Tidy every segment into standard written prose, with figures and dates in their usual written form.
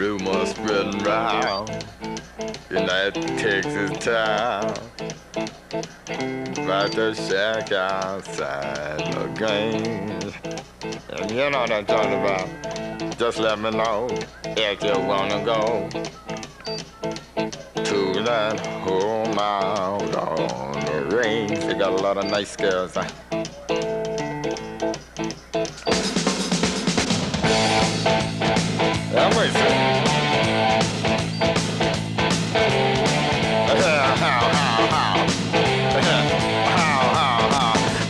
rumors spreading round in that Texas town about the shack outside the game. And you know what I'm talking about. Just let me know if you wanna go to that home out on the range. They got a lot of nice girls. That makes sense.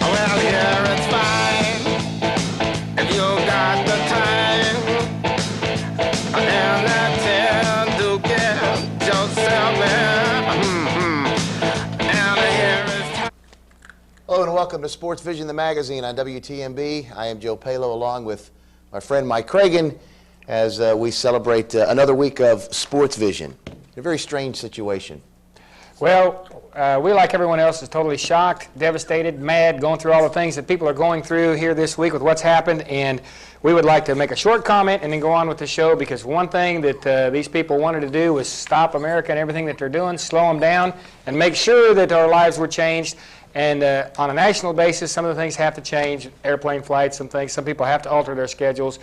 Well, here it's fine if you got the time and that time to get yourself in. And here it's time. Hello and welcome to SportsVision, the magazine on WTMB. I am Joe Palo along with my friend Mike Cragen as we celebrate another week of SportsVision. A very strange situation. Well, we, like everyone else, is totally shocked, devastated, mad, going through all the things that people are going through here this week with what's happened, and we would like to make a short comment and then go on with the show, because one thing that these people wanted to do was stop America and everything that they're doing, slow them down, and make sure that our lives were changed. And on a national basis, some of the things have to change, airplane flights, some things. Some people have to alter their schedules.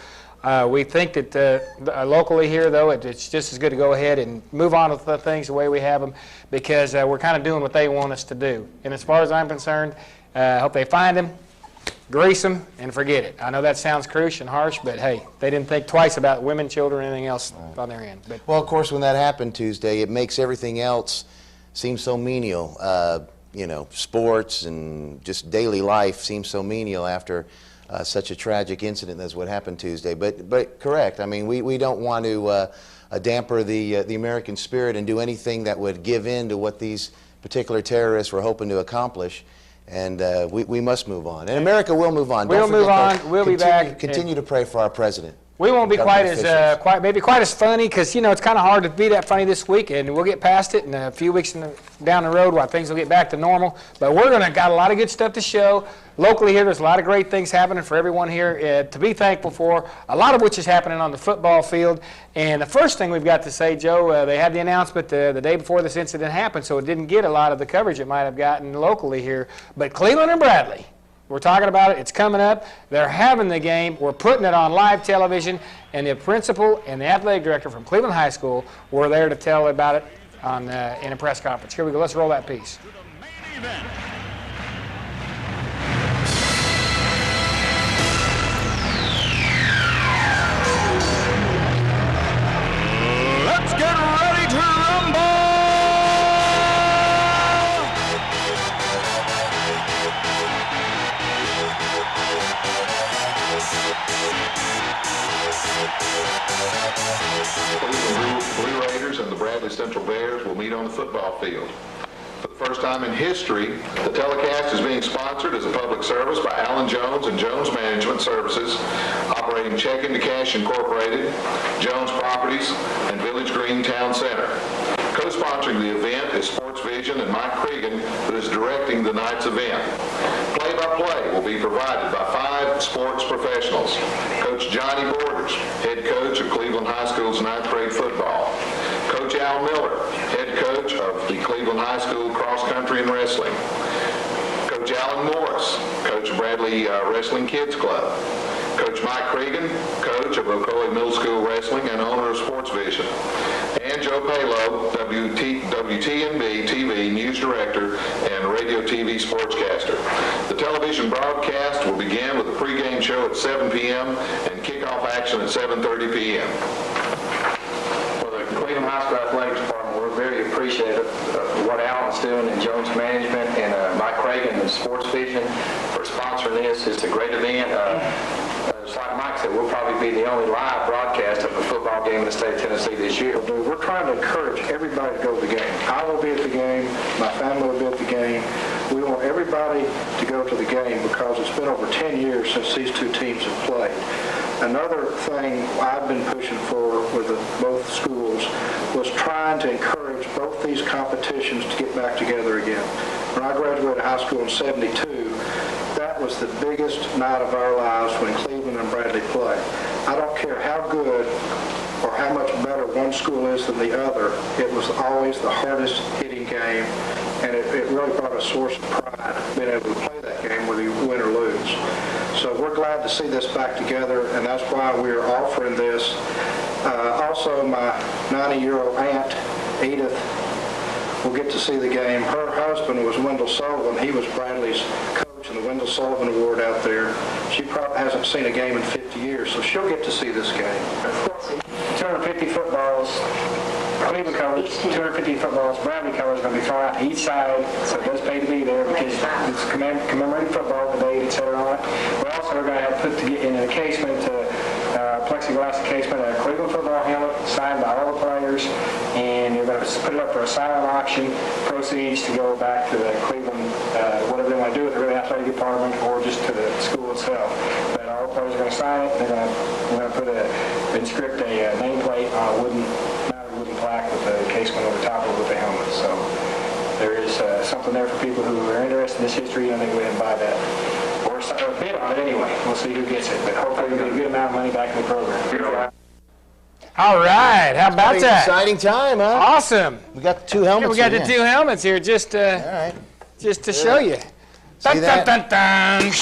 We think that locally here, though, it's just as good to go ahead and move on with the things the way we have them, because we're kind of doing what they want us to do. And as far as I'm concerned, I hope they find them, grease them, and forget it. I know that sounds crush and harsh, but hey, they didn't think twice about women, children, anything else on their end. But, well, of course, when that happened Tuesday, it makes everything else seem so menial. You know, sports and just daily life seems so menial after such a tragic incident as what happened Tuesday. But correct. I mean, we don't want to damper the American spirit and do anything that would give in to what these particular terrorists were hoping to accomplish. And we must move on. And America will move on. We'll move on. We'll be back. Continue to pray for our president. We won't be quite as funny, because, you know, it's kind of hard to be that funny this week, and we'll get past it in a few weeks down the road while things will get back to normal. But we're got a lot of good stuff to show. Locally here, there's a lot of great things happening for everyone here to be thankful for, a lot of which is happening on the football field. And the first thing we've got to say, Joe, they had the announcement the day before this incident happened, so it didn't get a lot of the coverage it might have gotten locally here. But Cleveland and Bradley, we're talking about it. It's coming up. They're having the game. We're putting it on live television, and the principal and the athletic director from Cleveland High School were there to tell about it in a press conference. Here we go. Let's roll that piece. Let's get ready to rumble! Cleveland Blue Raiders and the Bradley Central Bears will meet on the football field. For the first time in history, the telecast is being sponsored as a public service by Alan Jones and Jones Management Services, operating Check Into Cash Incorporated, Jones Properties, and Village Green Town Center. Co-sponsoring the event is SportsVision and Mike Cragen, who is directing the night's event. Play-by-play will be provided by 5 sports professionals. Coach Johnny Borders, head coach of Cleveland High School's 9th grade football. Coach Al Miller, head coach of the Cleveland High School cross country and wrestling. Coach Alan Morris, coach of Bradley Wrestling Kids Club. Coach Mike Cragen, coach of Ocoee Middle School Wrestling and owner of SportsVision. And Joe Palo, WTMB TV News Director and Radio TV Sportscaster. The television broadcast will begin with a pregame show at 7 p.m. and kickoff action at 7:30 p.m. For the Cleveland High School Athletics Department, we're very appreciative of what Alan's doing in Jones Management and Mike Cragen and SportsVision for sponsoring this. It's a great event. Just like Mike said, we'll probably be the only live broadcast of a football game in the state of Tennessee this year. We're trying to encourage everybody to go to the game. I will be at the game. My family will be at the game. We want everybody to go to the game because it's been over 10 years since these two teams have played. Another thing I've been pushing for with both schools was trying to encourage both these competitions to get back together again. When I graduated high school in '72, that was the biggest night of our lives when Cleveland and Bradley played. I don't care how good or how much better one school is than the other. It was always the hardest hitting game, and it really brought a source of pride being able to play that game whether you win or lose. So we're glad to see this back together, and that's why we're offering this. Also, my 90-year-old aunt, Edith, will get to see the game. Her husband was Wendell Sullivan. He was Bradley's coach in the Wendell Sullivan Award out there. She probably hasn't seen a game in 50 years, so she'll get to see this game. 250 footballs, Cleveland colors, 250 footballs, Bradley colors are going to be thrown out to each side, so it does pay to be there because it's commemorating football, the date, etc. on it. We're also going to have put in an encasement, plexiglass encasement, a Cleveland football helmet signed by all the players, and you're going to put it up for a silent auction. Proceeds to go back to the Cleveland, whatever they want to do with the athletic department or just to the school itself. But all the players are going to sign it. We're going to inscript a nameplate on a wooden plaque with the encasement over top of it with the helmet. So there is something there for people who are interested in this history. I think we can buy that. Or a bid on it anyway. We'll see who gets it. But hopefully we get a good amount of money back in the program. All right. How about that? Exciting time, huh? Awesome. We got the two helmets. Yeah, we got the two helmets here just to show you. See that? Dun, dun, dun.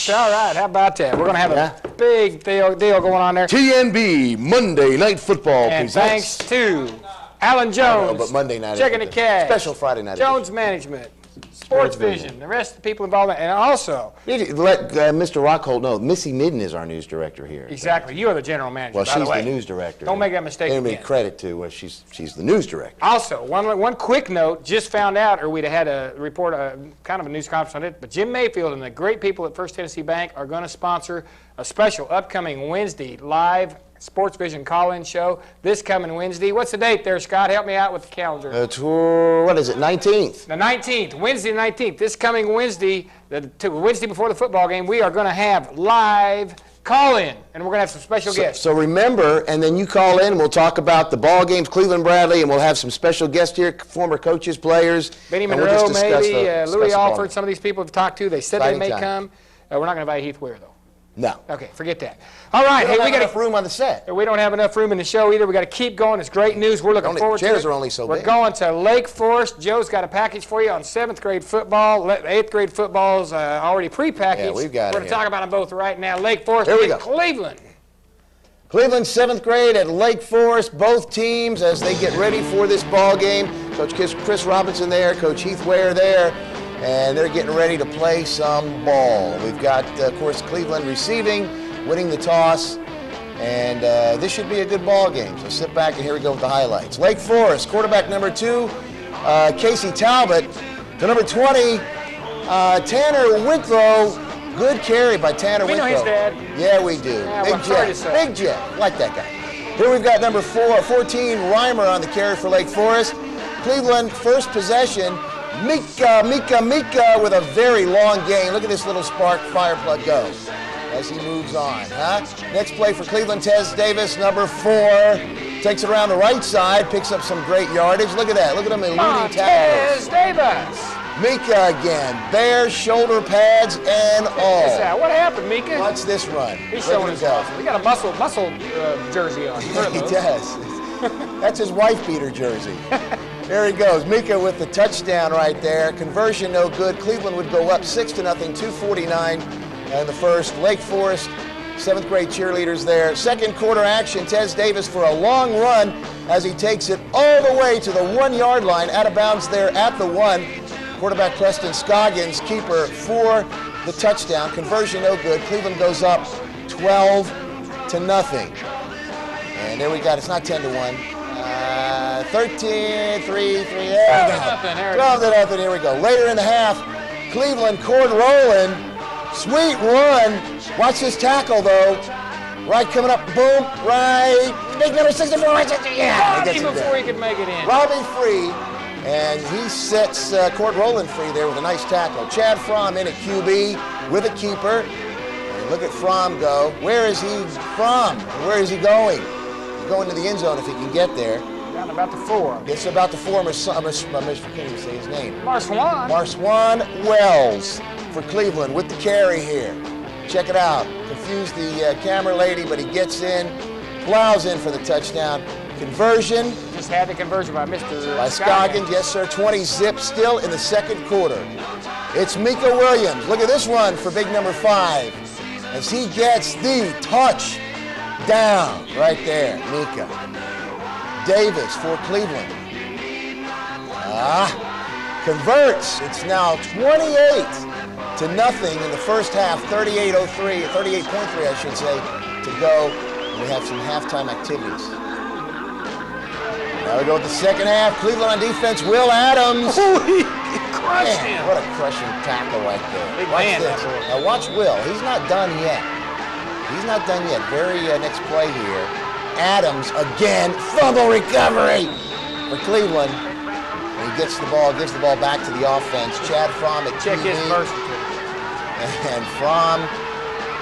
All right, how about that? We're going to have a big deal going on there. TNB Monday Night Football And presents. thanks to Alan Jones, but Monday night Checking the Cash, special Friday night Jones Management, SportsVision, the rest of the people involved, and also Let Mr. Rockhold know, Missy Midden is our news director here. exactly, you are the general manager. Well, by the she's way. the news director. Don't make that mistake Give me again. credit to she's the news director. Also, one quick note, just found out, or we'd have had a report, kind of a news conference on it, but Jim Mayfield and the great people at First Tennessee Bank are going to sponsor a special upcoming Wednesday live SportsVision call-in show this coming Wednesday. What's the date there, Scott? Help me out with the calendar. What is it, 19th? The 19th, Wednesday the 19th. This coming Wednesday, the Wednesday before the football game, we are going to have live call-in, and we're going to have some special guests. So remember, and then you call in, and we'll talk about the ball games, Cleveland Bradley, and we'll have some special guests here, former coaches, players. Benny and we'll Monroe, just discuss maybe, the Louis special ball Alford, game. some of these people have talked to. They said Exciting they may time. come. We're not going to invite Heath Ware, though. No. Okay, forget that. All right, We hey, don't we have got enough room on the set. We don't have enough room in the show either. We got to keep going. It's great news. We're looking forward to it. Chairs are only so We're big. going to Lake Forest. Joe's got a package for you on 7th grade football. 8th grade football's already pre-packaged. Yeah, we've got it We're going to here. talk about them both right now. Lake Forest Here we and go. Cleveland. Cleveland 7th grade at Lake Forest, both teams as they get ready for this ball game. Coach Chris Robinson there, Coach Heath Ware there, and they're getting ready to play some ball. We've got, of course, Cleveland receiving, winning the toss, and this should be a good ball game. So sit back and here we go with the highlights. Lake Forest, quarterback number 2, Casey Talbot, to number 20, Tanner Winklow. Good carry by Tanner Winklow. We know his dad. Yeah, we do. Yeah, well, Big I'm sorry to Jet. say. Big Jet. Like that guy. Here we've got number 14, Reimer on the carry for Lake Forest. Cleveland, first possession. Mika with a very long gain. Look at this little spark fire plug go as he moves on. Next play for Cleveland, Tez Davis, number 4. Takes it around the right side, picks up some great yardage. Look at that. Look at him eluding tackles. Tez Davis. Mika again. Bare shoulder pads and all. What happened, Mika? Watch this run. He's Look showing at his him go. muscle. We got a muscle jersey on. Yeah, he does. That's his wife beater jersey. There he goes. Mika with the touchdown right there. Conversion no good. Cleveland would go up 6-0, 2:49 in the first. Lake Forest, 7th grade cheerleaders there. Second quarter action. Tez Davis for a long run as he takes it all the way to the 1-yard line, out of bounds there at the 1. Quarterback Preston Scoggins, keeper for the touchdown. Conversion no good. Cleveland goes up 12-0. And there we got, it's not 10-1. 13-3, 3, there we go. 12-0, here we go. Later in the half, Cleveland cord rolling. Sweet run. Watch this tackle though. Right coming up, boom, right. Big number 64, right, yeah. Robbie before he could make it in. Robbie free. And he sets Cord Rowland free there with a nice tackle. Chad Fromm in at QB with a keeper. And look at Fromm go. Where is he from? Where is he going? He's going to the end zone if he can get there. Down about the 4. It's about the former son. I can't even say his name. Marswan. Marswan Wells for Cleveland with the carry here. Check it out. Confused the camera lady, but he gets in. plows in for the touchdown. Conversion Just had the conversion by Mr. by Scoggins. Yes, sir. 20 zip still in the second quarter. It's Mika Williams. Look at this one for big number 5 as he gets the touchdown right there. Mika. Davis for Cleveland. Converts. It's now 28-0 in the first half. 38:03, 38.3 I should say, to go. We have some halftime activities. Now we go with the second half. Cleveland on defense. Will Adams. Crushed Man, him. what a crushing tackle right there. Big Watch man, this. that boy. Now watch Will. He's not done yet. He's not done yet. Very next play here. Adams again. Fumble recovery for Cleveland. And he gets the ball, gives the ball back to the offense. Chad Fromm at Check his QB. first. And Fromm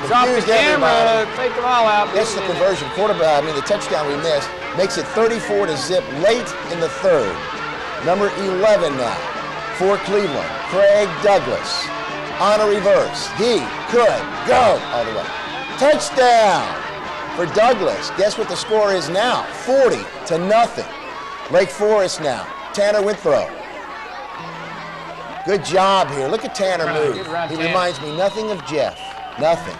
Drop the confused camera, everybody. take them all out. That's the conversion. The touchdown we missed makes it 34-0 late in the third. Number 11 now for Cleveland, Craig Douglas on a reverse. He could go all the way. Touchdown for Douglas. Guess what the score is now? 40-0. Lake Forest now. Tanner Withrow. Good job here. Look at Tanner move. Good run, He Tanner. reminds me nothing of Jeff. Nothing.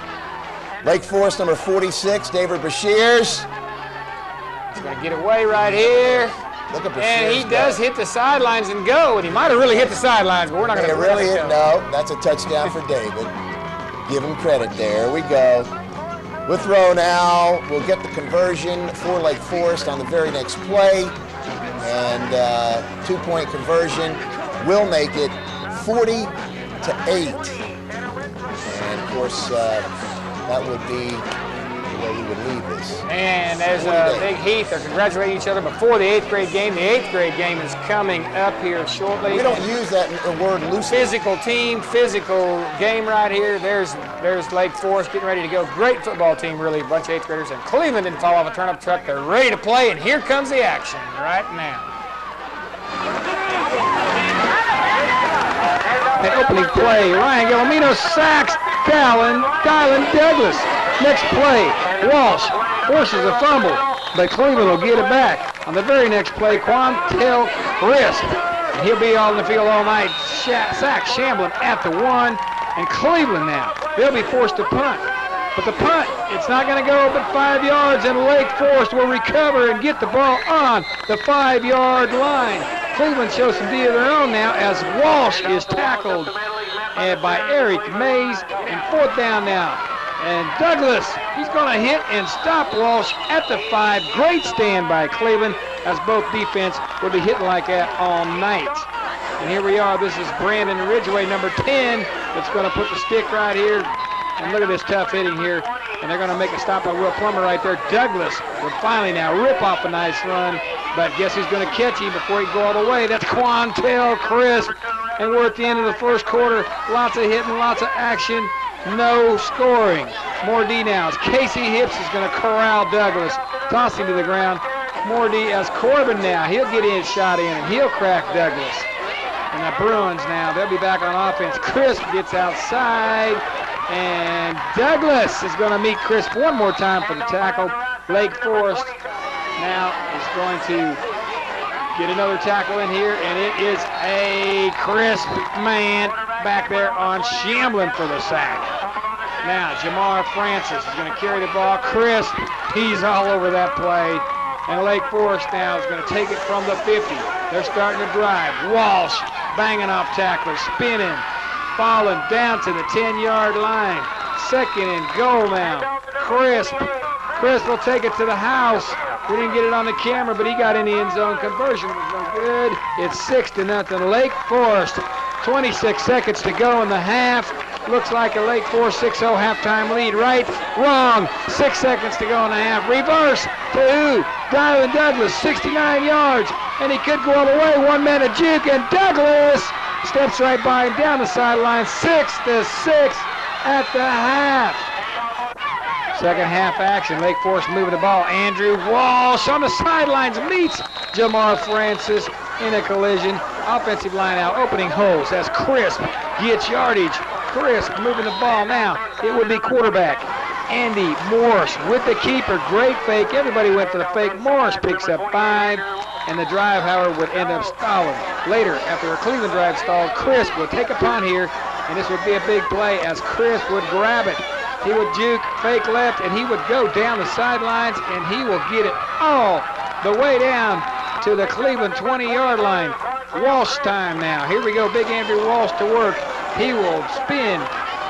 Lake Forest number 46, David Bashirs. He's going to get away right here. Look at Bashirs. And he does hit the sidelines and go. And he might have really hit the sidelines, but we're not going They to really hit. No, that's a touchdown for David. Give him credit there. We go. Withrow now will get the conversion for Lake Forest on the very next play. And 2-point conversion will make it 40-8. And of course, that would be the way we would leave this. And there's Big Heath. They're congratulating each other before the 8th grade game. The 8th grade game is coming up here shortly. We don't use that word loosely. Physical team, physical game right here. There's Lake Forest getting ready to go. Great football team, really. A bunch of 8th graders. And Cleveland didn't fall off a turnip truck. They're ready to play, and here comes the action right now. The opening play, Ryan Gallamino sacks Dylan Douglas. Next play, Walsh forces a fumble, but Cleveland will get it back. On the very next play, Quantel Crisp. He'll be on the field all night. Sack Shamblin at the 1, and Cleveland now, they'll be forced to punt. But the punt, it's not going to go but 5 yards, and Lake Forest will recover and get the ball on the 5-yard line. Cleveland shows some D of their own now as Walsh is tackled by Eric Mays, and 4th down now. And Douglas, he's going to hit and stop Walsh at the 5. Great stand by Cleveland, as both defense will be hitting like that all night. And here we are. This is Brandon Ridgway, number 10, that's going to put the stick right here. And look at this tough hitting here. And they're going to make a stop on Will Plummer right there. Douglas would finally now rip off a nice run. But guess who's going to catch him before he go all the way? That's Quantel Crisp. And we're at the end of the first quarter. Lots of hitting, lots of action. No scoring. More D now. As Casey Hips is going to corral Douglas. Toss him to the ground. More D as Corbin now. He'll get his shot in and he'll crack Douglas. And the Bruins now, they'll be back on offense. Crisp gets outside. And Douglas is going to meet Crisp one more time for the tackle. Lake Forest now is going to get another tackle in here, and it is a Crisp man back there on Shamblin for the sack. Now Jamar Francis is going to carry the ball. Crisp, he's all over that play. And Lake Forest now is going to take it from the 50. They're starting to drive. Walsh banging off tacklers, spinning. Falling down to the 10-yard line. 2nd and goal now. Crisp will take it to the house. We didn't get it on the camera, but he got in the end zone. Conversion was no good. It's 6-0 Lake Forest. 26 seconds to go in the half. Looks like a Lake Forest 6-0 halftime lead. Right? Wrong. 6 seconds to go in the half. Reverse to who? Dylan Douglas, 69 yards. And he could go all the way. 1 man a juke, and Douglas steps right by him down the sideline. 6-6 at the half. Second half action. Lake Forest moving the ball. Andrew Walsh on the sidelines meets Jamar Francis in a collision. Offensive line out, opening holes as Crisp gets yardage. Crisp moving the ball now. It would be quarterback. Andy Morris with the keeper. Great fake. Everybody went for the fake. Morris picks up 5, and the drive, however, would end up stalling. Later, after a Cleveland drive stalled, Crisp would take a punt here, and this would be a big play as Crisp would grab it. He would juke, fake left, and he would go down the sidelines, and he will get it all the way down to the Cleveland 20-yard line. Walsh time now. Here we go, Big Andrew Walsh to work. He will spin,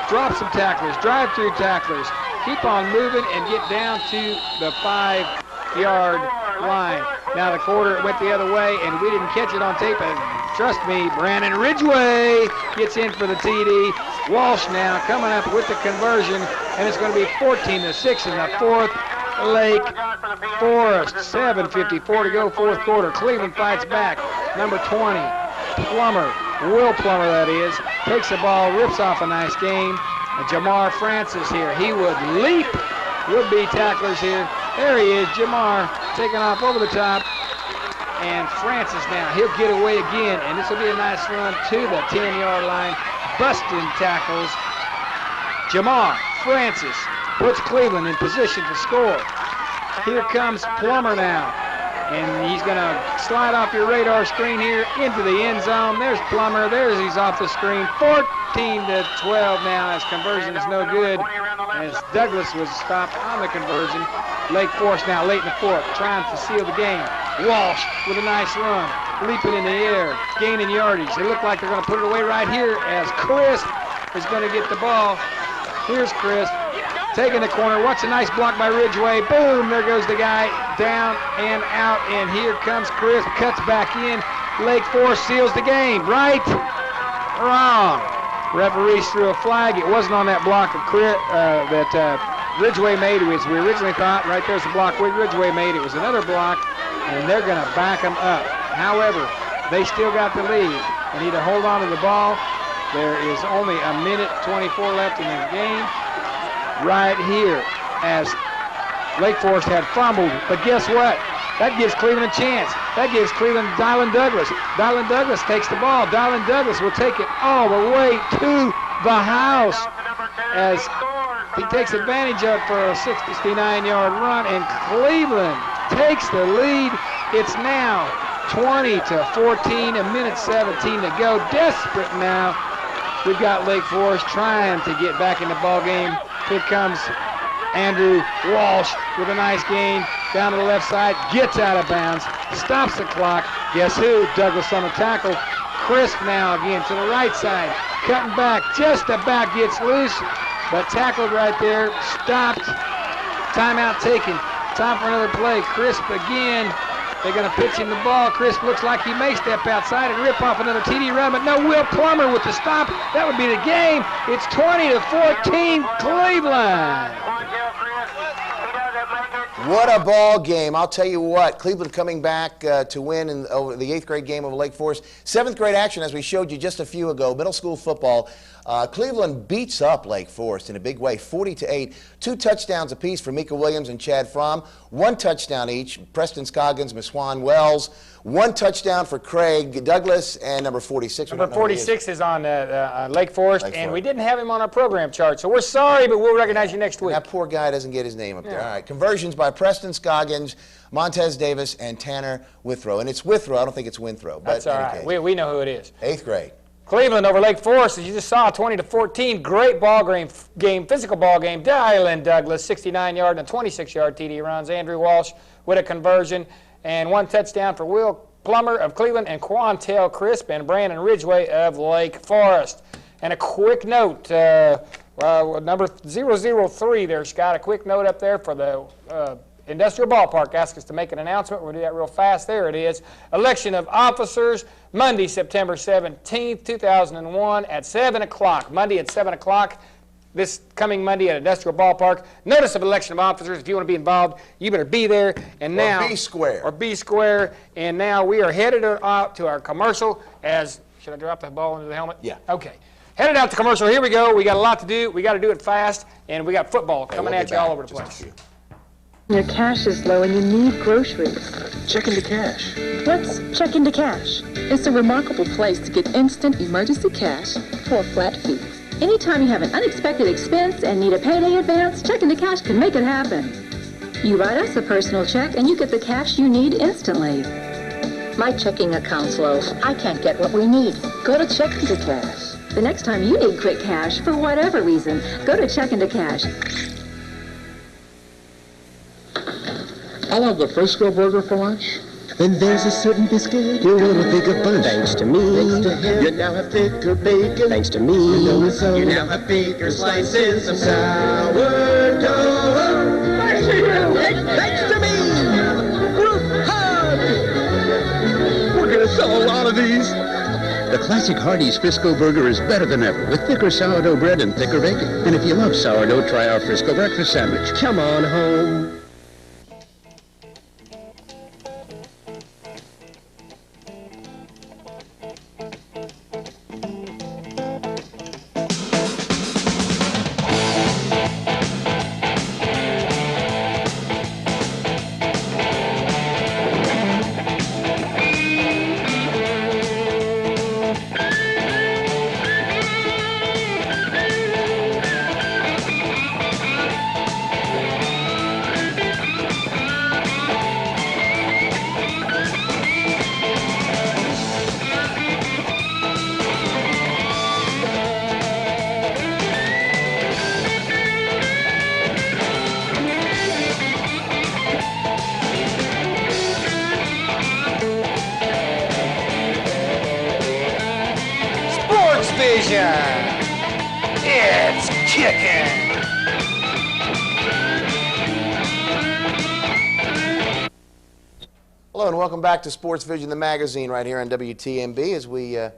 drop some tacklers, drive through tacklers, keep on moving, and get down to the 5-yard line. Now the quarter went the other way, and we didn't catch it on tape. And trust me, Brandon Ridgway gets in for the TD. Walsh now coming up with the conversion, and it's going to be 14-6 in the fourth. Lake Forest, 7:54 to go, fourth quarter. Cleveland fights back. Number 20, Plummer, Will Plummer that is, takes the ball, rips off a nice game. And Jamar Francis here. He would leap would-be tacklers here. There he is, Jamar, taking off over the top. And Francis now, he'll get away again, and this will be a nice run to the 10-yard line. Busting tackles. Jamar Francis puts Cleveland in position to score. Here comes Plummer now, and he's going to slide off your radar screen here into the end zone. There's Plummer. He's off the screen. 14-12 now as conversion is no good, as Douglas was stopped on the conversion. Lake Forest now late in the fourth, trying to seal the game. Walsh with a nice run, leaping in the air, gaining yardage. They look like they're going to put it away right here as Crisp is going to get the ball. Here's Crisp taking the corner. Watch a nice block by Ridgway. Boom, there goes the guy down and out. And here comes Crisp, cuts back in. Lake Forest seals the game. Right? Wrong. Referee threw a flag. It wasn't on that block of that Ridgway made, as we originally thought. Right there's the block Ridgway made. It was another block, and they're going to back them up. However, they still got the lead. They need to hold on to the ball. There is only a minute 24 left in the game. Right here, as Lake Forest had fumbled. But guess what? That gives Cleveland a chance. That gives Cleveland Dylan Douglas. Dylan Douglas takes the ball. Dylan Douglas will take it all the way to the house as he takes advantage of for a 69-yard run, and Cleveland takes the lead. It's now 20-14, a minute 17 to go. Desperate now. We've got Lake Forest trying to get back in the ball game. Here comes Andrew Walsh with a nice gain down to the left side, gets out of bounds, stops the clock. Guess who? Douglas on the tackle. Crisp now again to the right side, cutting back, just about gets loose, but tackled right there, stopped, timeout taken. Time for another play. Crisp again. They're going to pitch him the ball. Crisp looks like he may step outside and rip off another TD run, but no, Will Plummer with the stop. That would be the game. It's 20-14 Cleveland. What a ball game. I'll tell you what, Cleveland coming back to win in over the 8th grade game of Lake Forest. 7th grade action, as we showed you just a few ago, middle school football. Cleveland beats up Lake Forest in a big way, 40-8. 2 touchdowns apiece for Mika Williams and Chad Fromm. 1 touchdown each, Preston Scoggins, Miswan Wells. 1 touchdown for Craig Douglas and number 46. Number 46 is on Lake Forest, and we didn't have him on our program chart, so we're sorry, but we'll recognize you next week. That poor guy doesn't get his name up there. All right, conversions by Preston Scoggins, Montez Davis, and Tanner Withrow. And it's Withrow, I don't think it's Winthrow. That's all right. We know who it is. 8th grade. Cleveland over Lake Forest, as you just saw, 20-14. Great ball game, physical ball game. Dylan Douglas, 69-yard and 26-yard TD runs. Andrew Walsh with a conversion, and 1 touchdown for Will Plummer of Cleveland and Quantel Crisp and Brandon Ridgway of Lake Forest. And a quick note, number 003 there, Scott, a quick note up there for the Industrial Ballpark. Asked us to make an announcement. We'll do that real fast. There it is. Election of officers, Monday, September 17th, 2001 at 7 o'clock. Monday at 7 o'clock. This coming Monday at Industrial Ballpark. Notice of election of officers. If you want to be involved, you better be there. And now, or be square. Or be square. And now we are headed out to our commercial as, should I drop the ball into the helmet? Yeah. Okay. Headed out to commercial. Here we go. We got a lot to do. We got to do it fast. And we got football coming at you all over the place. Your cash is low and you need groceries. Check into cash. What's Check into Cash? It's a remarkable place to get instant emergency cash for a flat fee. Anytime you have an unexpected expense and need a payday advance, Check into Cash can make it happen. You write us a personal check and you get the cash you need instantly. My checking account's low. I can't get what we need. Go to Check into Cash. The next time you need quick cash, for whatever reason, go to Check into Cash. I'll have the Frisco burger for lunch. Then there's a certain biscuit you want a bigger bunch. Thanks to me. Thanks to him. You now have thicker bacon. Thanks to me. You know it's so. You now have bigger slices of sourdough. Thanks to you. Thanks to me. Group hug. We're going to sell a lot of these. The classic Hardee's Frisco burger is better than ever with thicker sourdough bread and thicker bacon. And if you love sourdough, try our Frisco breakfast sandwich. Come on home. SportsVision. It's kicking. Hello and welcome back to SportsVision, the magazine, right here on WTMB as we have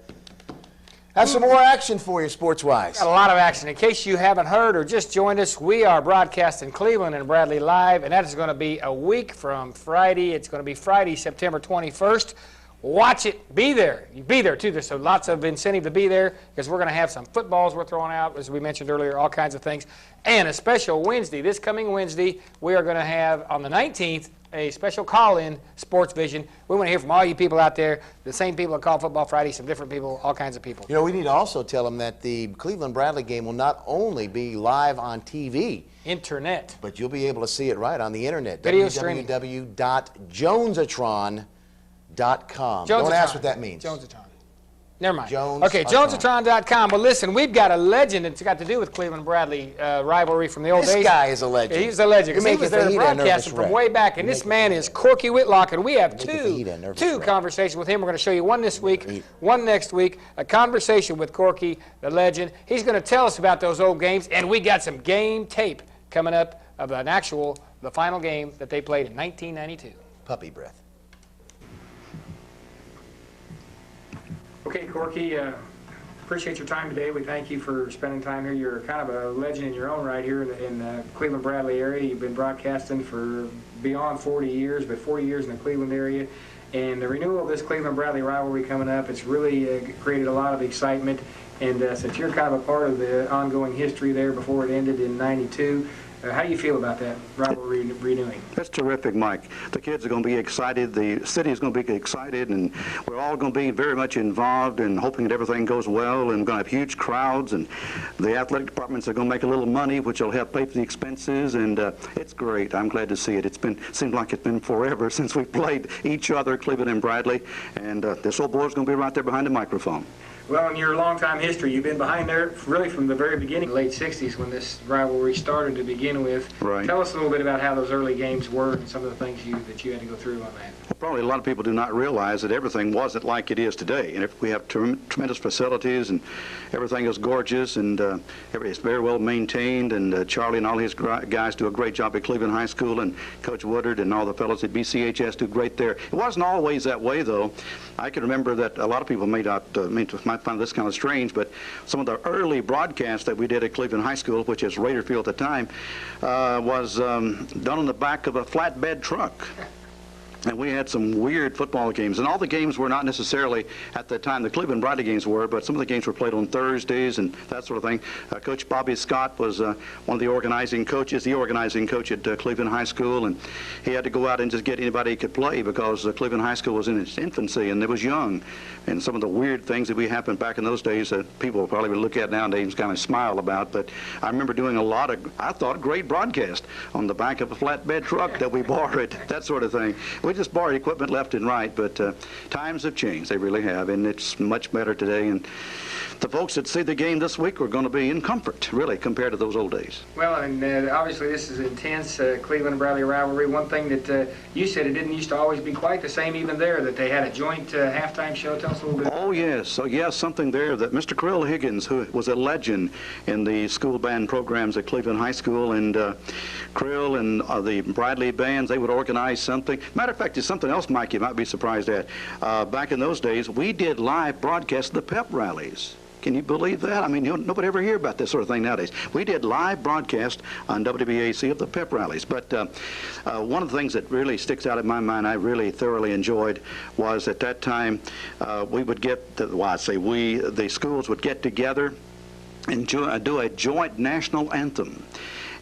some more action for you sports-wise. Got a lot of action. In case you haven't heard or just joined us, we are broadcasting Cleveland and Bradley live, and that is going to be a week from Friday. It's going to be Friday, September 21st. Watch it. Be there. You be there, too. There's so lots of incentive to be there because we're going to have some footballs we're throwing out, as we mentioned earlier, all kinds of things. And a special Wednesday, this coming Wednesday, we are going to have, on the 19th, a special call-in, SportsVision. We want to hear from all you people out there, the same people that call Football Friday, some different people, all kinds of people. You know, we need to also tell them that the Cleveland-Bradley game will not only be live on TV, Internet. but you'll be able to see it right on the internet. Video streaming. www.jonesatron.com. Don't ask what that means. Jonesatron. Never mind. Jones Okay, Jonesatron.com. Well, listen, we've got a legend that's got to do with Cleveland-Bradley rivalry from the old days. This guy is a legend. He's a legend. You're He was there making Fajita a broadcasting nervous from way back, and this man is Corky Whitlock, and we have two wreck. conversations with him. We're going to show you one this week, one next week, a conversation with Corky, the legend. He's going to tell us about those old games, and we got some game tape coming up of the final game that they played in 1992. Puppy breath. Okay, Corky, appreciate your time today. We thank you for spending time here. You're kind of a legend in your own right here in the Cleveland-Bradley area. You've been broadcasting for beyond 40 years, but 40 years in the Cleveland area. And the renewal of this Cleveland-Bradley rivalry coming up, it's really created a lot of excitement. And since you're kind of a part of the ongoing history there before it ended in '92, how do you feel about that rivalry renewing? That's terrific, Mike. The kids are going to be excited. The city is going to be excited, and we're all going to be very much involved and hoping that everything goes well. And we're going to have huge crowds, and the athletic departments are going to make a little money, which will help pay for the expenses. And it's great. I'm glad to see it. Seems like it's been forever since we played each other, Cleveland and Bradley. And this old boy's going to be right there behind the microphone. Well, in your long-time history, you've been behind there really from the very beginning, late 60s, when this rivalry started to begin with. Right. Tell us a little bit about how those early games were and some of the things that you had to go through on that. Well, probably a lot of people do not realize that everything wasn't like it is today. And if we have tremendous facilities and everything is gorgeous and it's very well maintained, and Charlie and all his guys do a great job at Cleveland High School, and Coach Woodard and all the fellows at BCHS do great there. It wasn't always that way, though. I can remember that a lot of people might find this kind of strange, but some of the early broadcasts that we did at Cleveland High School, which is Raiderfield at the time, was done on the back of a flatbed truck. And we had some weird football games, and all the games were not necessarily at the time the Cleveland Bradley games were, but some of the games were played on Thursdays and that sort of thing. Coach Bobby Scott was one of the organizing coaches at Cleveland High School, and he had to go out and just get anybody he could play because Cleveland High School was in its infancy and it was young. And some of the weird things that we happened back in those days that people probably would look at nowadays and kind of smile about. But I remember doing a lot of, I thought, great broadcast on the back of a flatbed truck that we borrowed, that sort of thing. We just borrowed equipment left and right, but times have changed. They really have, and it's much better today. And the folks that see the game this week are going to be in comfort, really, compared to those old days. Well, and obviously this is intense Cleveland and Bradley rivalry. One thing that you said, it didn't used to always be quite the same even there, that they had a joint halftime show. Tell us a little bit. Oh, yes. So, yes, something there that Mr. Krill Higgins, who was a legend in the school band programs at Cleveland High School, and Krill and the Bradley bands, they would organize something. Matter of fact, there's something else, Mike, you might be surprised at. Back in those days, we did live broadcasts of the pep rallies. Can you believe that? I mean, nobody ever hear about this sort of thing nowadays. We did live broadcast on WBAC of the pep rallies. But one of the things that really sticks out in my mind, I really thoroughly enjoyed, was at that time we would get, the schools would get together and do a joint national anthem.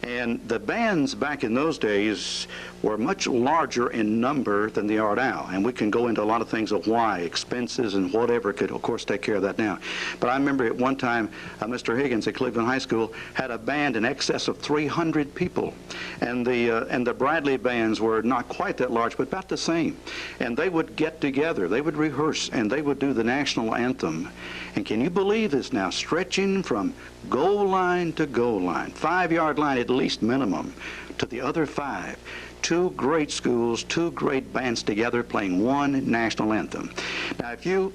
And the bands back in those days were much larger in number than they are now. And we can go into a lot of things of why, expenses and whatever could, of course, take care of that now. But I remember at one time, Mr. Higgins at Cleveland High School had a band in excess of 300 people. And the Bradley bands were not quite that large, but about the same. And they would get together, they would rehearse, and they would do the national anthem. And can you believe this now? Stretching from goal line to goal line, 5-yard line at least minimum, to the other 5. 2 great schools, 2 great bands together playing one national anthem. Now, if you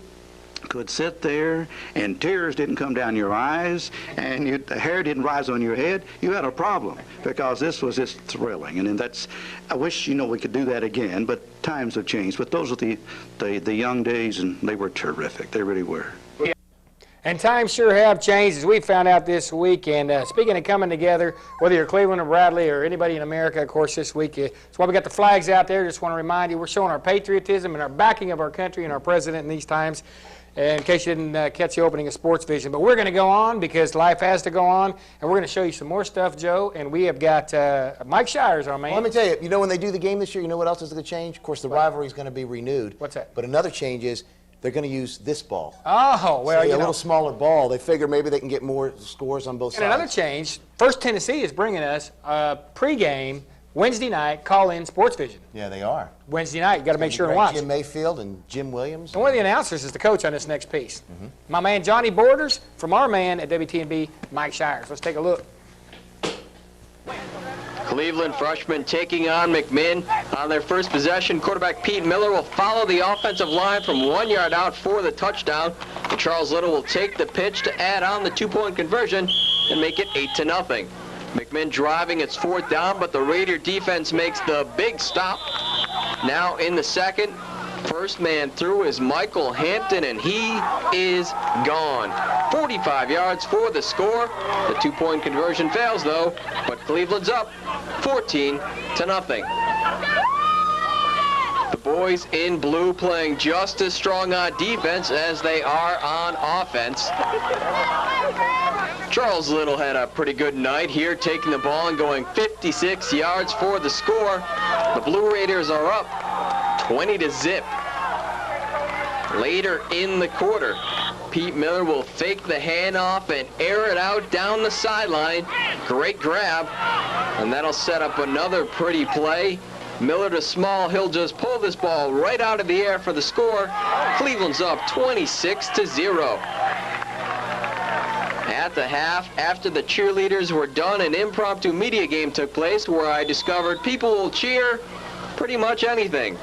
could sit there and tears didn't come down your eyes and the hair didn't rise on your head, you had a problem, because this was just thrilling. And that's, I wish, we could do that again, but times have changed. But those are the young days, and they were terrific. They really were. And times sure have changed, as we found out this week. And speaking of coming together, whether you're Cleveland or Bradley or anybody in America, of course, this week, that's why we got the flags out there. Just want to remind you, we're showing our patriotism and our backing of our country and our president in these times, in case you didn't catch the opening of SportsVision. But we're going to go on, because life has to go on, and we're going to show you some more stuff, Joe. And we have got Mike Shires, our man. Well, let me tell you, when they do the game this year, you know what else is going to change? Of course, the rivalry is going to be renewed. What's that? But another change is they're going to use this ball. Oh, well, a little smaller ball. They figure maybe they can get more scores on both sides. And another change, First Tennessee is bringing us a pregame Wednesday night call-in SportsVision. Yeah, they are. Wednesday night, you got to make sure and watch. Jim Mayfield and Jim Williams. And one of the announcers is the coach on this next piece. My man Johnny Borders from our man at WTNB, Mike Shires. Let's take a look. Cleveland freshman taking on McMinn on their first possession. Quarterback Pete Miller will follow the offensive line from 1 yard out for the touchdown. And Charles Little will take the pitch to add on the 2-point conversion and make it 8-0. McMinn driving its 4th down, but the Raider defense makes the big stop. Now in the second, first man through is Michael Hampton, and he is gone. 45 yards for the score. The 2-point conversion fails, though, but Cleveland's up 14-0. The boys in blue playing just as strong on defense as they are on offense. Charles Little had a pretty good night here, taking the ball and going 56 yards for the score. The Blue Raiders are up 20-0. Later in the quarter, Pete Miller will fake the handoff and air it out down the sideline. Great grab, and that'll set up another pretty play. Miller to Small, he'll just pull this ball right out of the air for the score. Cleveland's up 26-0. At the half, after the cheerleaders were done, an impromptu media game took place where I discovered people will cheer pretty much anything.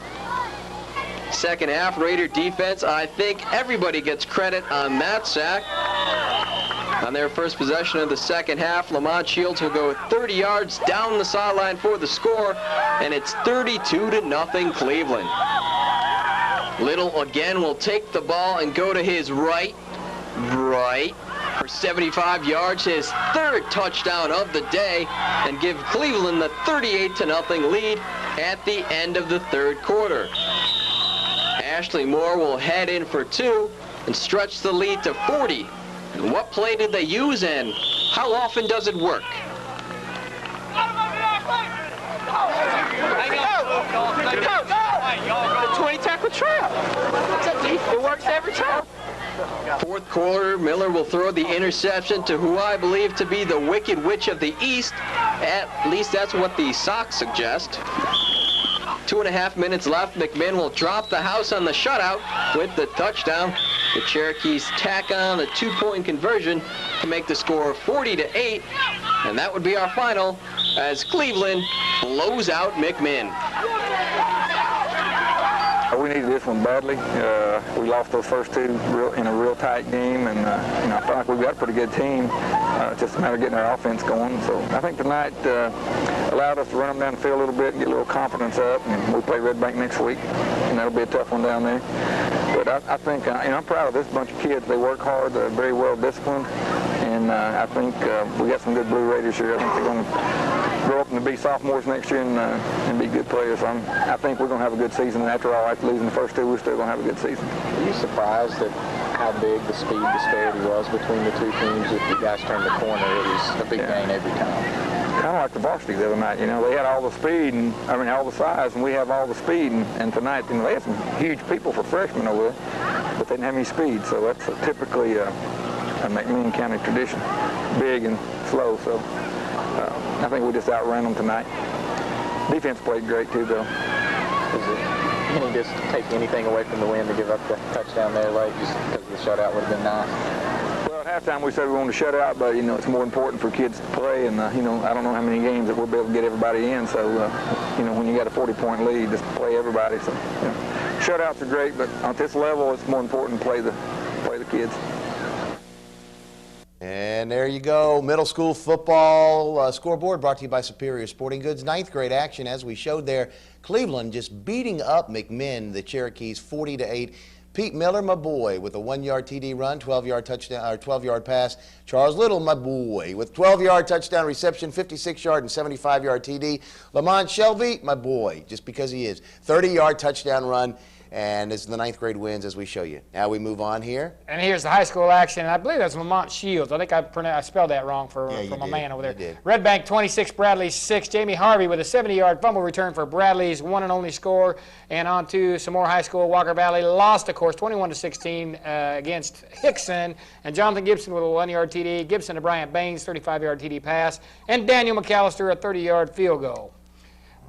Second half, Raider defense, I think everybody gets credit on that sack. On their first possession of the second half, Lamont Shields will go 30 yards down the sideline for the score, and it's 32-0 Cleveland. Little again will take the ball and go to his right, for 75 yards, his 3rd touchdown of the day, and give Cleveland the 38-0 lead. at the end of the third quarter. Ashley Moore will head in for 2 and stretch the lead to 40. And what play did they use, and how often does it work? The 20 tackle trap. It works every time. Fourth quarter, Miller will throw the interception to who I believe to be the Wicked Witch of the East. At least that's what the socks suggest. 2.5 minutes left. McMinn will drop the house on the shutout with the touchdown. The Cherokees tack on a 2-point conversion to make the score 40-8. And that would be our final as Cleveland blows out McMinn. We needed this one badly. We lost those first 2 in a real tight game, and I feel like we've got a pretty good team. It's just a matter of getting our offense going. So I think tonight allowed us to run them down the field a little bit and get a little confidence up. And we play Red Bank next week, and that'll be a tough one down there. But I think I'm proud of this bunch of kids. They work hard. They're very well disciplined, and I think we got some good Blue Raiders here. I think they're going to grow up and be sophomores next year and be good players. So I think we're going to have a good season. And after all, after losing the first 2, we're still going to have a good season. Are you surprised at how big the speed disparity was between the 2 teams? If you guys turned the corner, it was a big gain every time. Kind of like the varsity the other night. They had all the speed and all the size, and we have all the speed. And tonight, they had some huge people for freshmen over there, but they didn't have any speed. So that's typically a McMinn County tradition, big and slow. So I think we just outran them tonight. Defense played great too, though. Can you just take anything away from the win to give up the touchdown there late, just because the shutout would have been nice? Well, at halftime we said we wanted to shut out, but it's more important for kids to play, and I don't know how many games that we'll be able to get everybody in. So when you got a 40-point lead, just play everybody. So shutouts are great, but at this level, it's more important to play the kids. And there you go, middle school football scoreboard brought to you by Superior Sporting Goods. 9th grade action, as we showed there. Cleveland just beating up McMinn, the Cherokees, 40-8. Pete Miller, my boy, with a 1-yard TD run, 12-yard touchdown, or 12-yard pass. Charles Little, my boy, with 12-yard touchdown reception, 56-yard and 75-yard TD. Lamont Shelby, my boy, just because he is, 30-yard touchdown run. And it's the 9th grade wins as we show you. Now we move on here. And here's the high school action. I believe that's Lamont Shields. I think I spelled that wrong for my man over there. Red Bank 26, Bradley 6. Jamie Harvey with a 70-yard fumble return for Bradley's one and only score. And on to some more high school. Walker Valley lost, of course, 21-16 against Hickson. And Jonathan Gibson with a 1-yard TD. Gibson to Bryant Baines, 35-yard TD pass. And Daniel McAllister, a 30-yard field goal.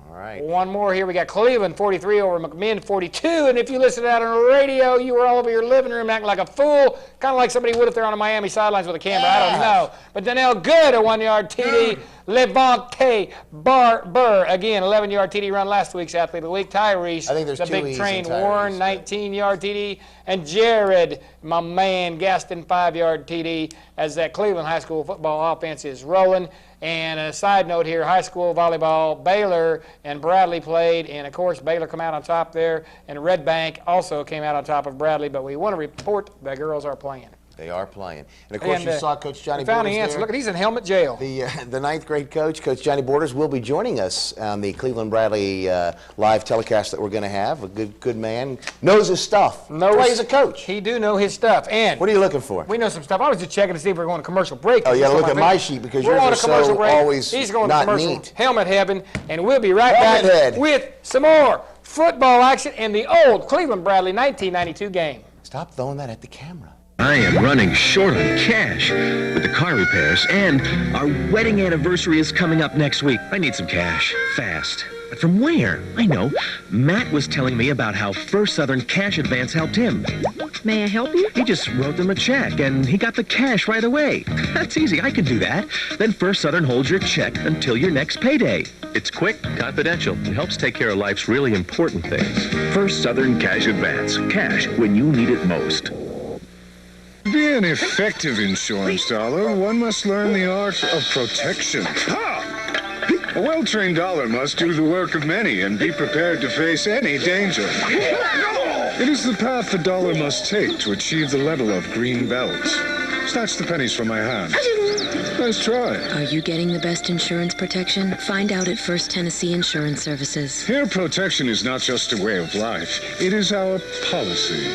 All right. One more here. We got Cleveland 43 over McMinn 42. And if you listen to that on the radio, you were all over your living room acting like a fool, kind of like somebody would if they're on the Miami sidelines with a camera. I don't know. But Donnell Good, a 1-yard TD. Levante Burr, again, 11-yard TD run last week's Athlete of the Week. Tyrese, the big train Warren, 19-yard TD. And Jared, my man, Gaston, 5-yard TD as that Cleveland high school football offense is rolling. And a side note here, high school volleyball, Baylor and Bradley played, and of course Baylor come out on top there, and Red Bank also came out on top of Bradley, but we want to report the girls are playing. They are playing. And of course you saw Coach Johnny found Borders the answer. there. Look, he's in helmet jail. The 9th grade coach, Coach Johnny Borders, will be joining us on the Cleveland Bradley live telecast that we're going to have. A good man. Knows his stuff. He's a coach. He do know his stuff. And what are you looking for? We know some stuff. I was just checking to see if we're going to commercial break. Oh, you got to look at my sheet because yours are so always He's going not to commercial neat. Helmet heaven, and we'll be right back with some more football action in the old Cleveland Bradley 1992 game. Stop throwing that at the camera. I am running short on cash with the car repairs, and our wedding anniversary is coming up next week. I need some cash, fast. But from where? I know. Matt was telling me about how First Southern Cash Advance helped him. May I help you? He just wrote them a check, and he got the cash right away. That's easy. I can do that. Then First Southern holds your check until your next payday. It's quick, confidential, and helps take care of life's really important things. First Southern Cash Advance. Cash when you need it most. To be an effective insurance dollar, one must learn the art of protection. A well-trained dollar must do the work of many and be prepared to face any danger. It is the path the dollar must take to achieve the level of green belt. Snatch the pennies from my hand. Nice try. Are you getting the best insurance protection? Find out at First Tennessee Insurance Services. Hair protection is not just a way of life. It is our policy.